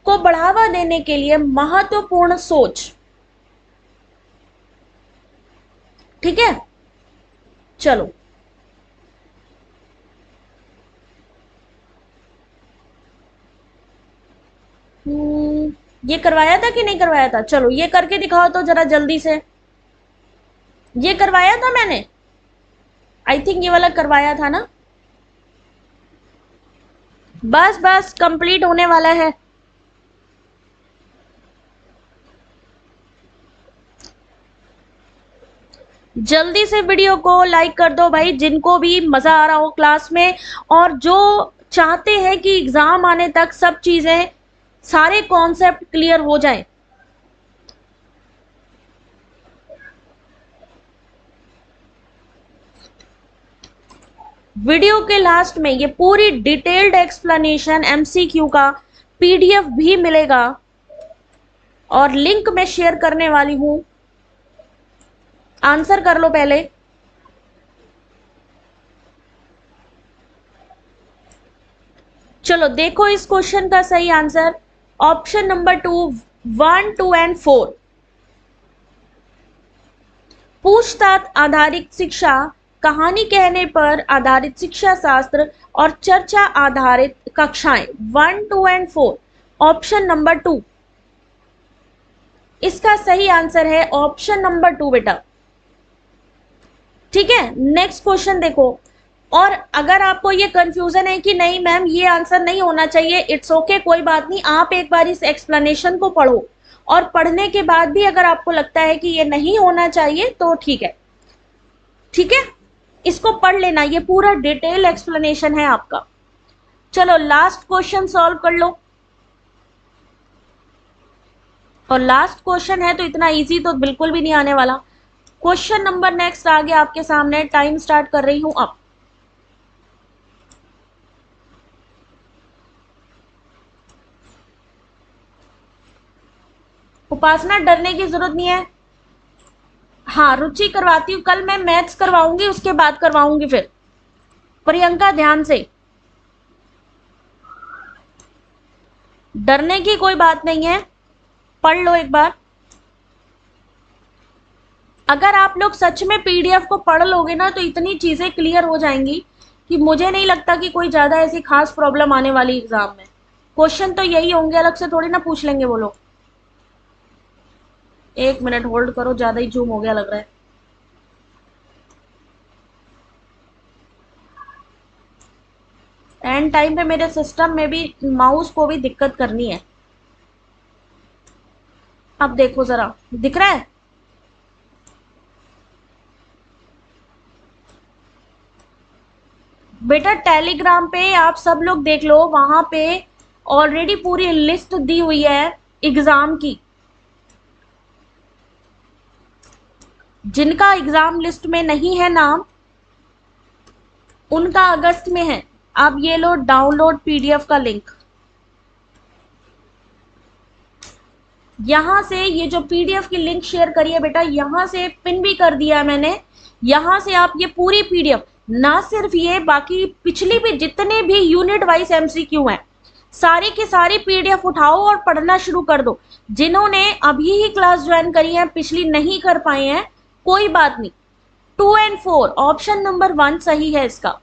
को बढ़ावा देने के लिए महत्वपूर्ण सोच। ठीक है, चलो ये करवाया था कि नहीं करवाया था? चलो ये करके दिखाओ तो जरा जल्दी से। ये करवाया था मैंने, आई थिंक ये वाला करवाया था ना। बस बस कंप्लीट होने वाला है। जल्दी से वीडियो को लाइक कर दो भाई, जिनको भी मजा आ रहा हो क्लास में, और जो चाहते हैं कि एग्जाम आने तक सब चीजें, सारे कॉन्सेप्ट क्लियर हो जाएं। वीडियो के लास्ट में ये पूरी डिटेल्ड एक्सप्लेनेशन एमसीक्यू का पीडीएफ भी मिलेगा, और लिंक मैं शेयर करने वाली हूं। आंसर कर लो पहले। चलो देखो इस क्वेश्चन का सही आंसर, ऑप्शन नंबर 2 1 2 एंड 4। पूछताछ आधारित शिक्षा, कहानी कहने पर आधारित शिक्षा शास्त्र और चर्चा आधारित कक्षाएं 1 2 एंड 4। ऑप्शन नंबर 2, इसका सही आंसर है ऑप्शन नंबर 2 बेटा। ठीक है, नेक्स्ट क्वेश्चन देखो। और अगर आपको ये कंफ्यूजन है कि नहीं मैम ये आंसर नहीं होना चाहिए, इट्स ओके कोई बात नहीं, आप एक बार इस एक्सप्लेनेशन को पढ़ो, और पढ़ने के बाद भी अगर आपको लगता है कि ये नहीं होना चाहिए तो ठीक है। ठीक है, इसको पढ़ लेना, ये पूरा डिटेल एक्सप्लेनेशन है आपका। चलो लास्ट क्वेश्चन सॉल्व कर लो, और लास्ट क्वेश्चन है तो इतना इजी तो बिल्कुल भी नहीं आने वाला। क्वेश्चन नंबर नेक्स्ट आ गया आपके सामने, टाइम स्टार्ट कर रही हूं अब। उपासना डरने की जरूरत नहीं है, हाँ रुचि करवाती हूँ, कल मैं मैथ्स करवाऊंगी उसके बाद करवाऊंगी फिर। प्रियंका ध्यान से, डरने की कोई बात नहीं है, पढ़ लो एक बार। अगर आप लोग सच में पीडीएफ को पढ़ लोगे ना तो इतनी चीजें क्लियर हो जाएंगी कि मुझे नहीं लगता कि कोई ज्यादा ऐसी खास प्रॉब्लम आने वाली एग्जाम में। क्वेश्चन तो यही होंगे, अलग से थोड़ी ना पूछ लेंगे वो लोग। एक मिनट होल्ड करो, ज्यादा ही जूम हो गया लग रहा है। एंड टाइम पे मेरे सिस्टम में भी माउस को भी दिक्कत करनी है। अब देखो जरा, दिख रहा है? बेटा टेलीग्राम पे आप सब लोग देख लो, वहां पे ऑलरेडी पूरी लिस्ट दी हुई है एग्जाम की। जिनका एग्जाम लिस्ट में नहीं है नाम, उनका अगस्त में है। आप ये लो डाउनलोड पीडीएफ का लिंक। यहां से ये जो पीडीएफ की लिंक शेयर करी है बेटा, यहां से पिन भी कर दिया है मैंने। यहां से आप ये पूरी पीडीएफ, ना सिर्फ ये, बाकी पिछली भी जितने भी यूनिट वाइज एमसीक्यू हैं, सारी की सारी पीडीएफ उठाओ और पढ़ना शुरू कर दो। जिन्होंने अभी ही क्लास ज्वाइन करी है, पिछली नहीं कर पाए हैं, कोई बात नहीं। 2 और 4 ऑप्शन नंबर 1 सही है इसका,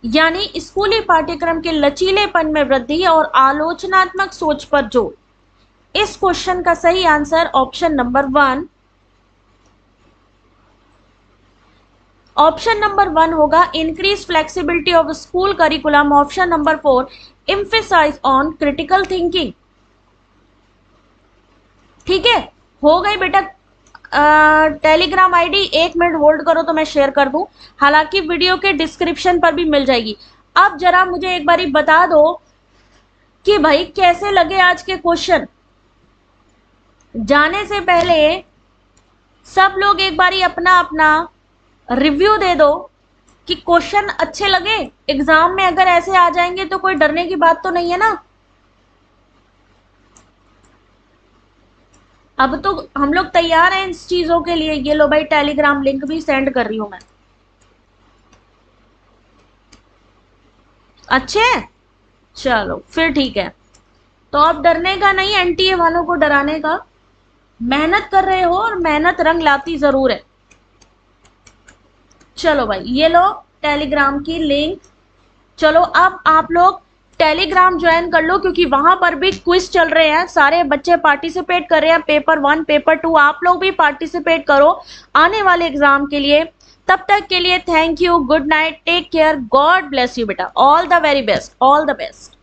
यानी स्कूली पाठ्यक्रम के लचीलेपन में वृद्धि और आलोचनात्मक सोच पर जोर। इस क्वेश्चन का सही answer option number 1, option number 1 होगा। Increase flexibility of school curriculum. Option number 4, emphasise on critical thinking. ठीक है, हो गई बेटा। टेलीग्राम आईडी 1 मिनट होल्ड करो तो मैं शेयर कर दूं, हालांकि वीडियो के डिस्क्रिप्शन पर भी मिल जाएगी। अब जरा मुझे एक बारी बता दो कि भाई कैसे लगे आज के क्वेश्चन। जाने से पहले सब लोग एक बारी अपना अपना रिव्यू दे दो कि क्वेश्चन अच्छे लगे। एग्जाम में अगर ऐसे आ जाएंगे तो कोई डरने की बात तो नहीं है ना। अब तो हम लोग तैयार हैं इन चीजों के लिए। ये लो भाई, टेलीग्राम लिंक भी सेंड कर रही हूं मैं। अच्छे हैं? चलो फिर ठीक है। तो अब डरने का नहीं, एनटीए वालों को डराने का। मेहनत कर रहे हो और मेहनत रंग लाती जरूर है। चलो भाई, ये लो टेलीग्राम की लिंक। चलो अब आप लोग टेलीग्राम ज्वाइन कर लो, क्योंकि वहां पर भी क्विज चल रहे हैं। सारे बच्चे पार्टिसिपेट कर रहे हैं। पेपर 1, पेपर 2 आप लोग भी पार्टिसिपेट करो आने वाले एग्जाम के लिए। तब तक के लिए thank you, good night, take care, God bless you बेटा। All the very best, all the best.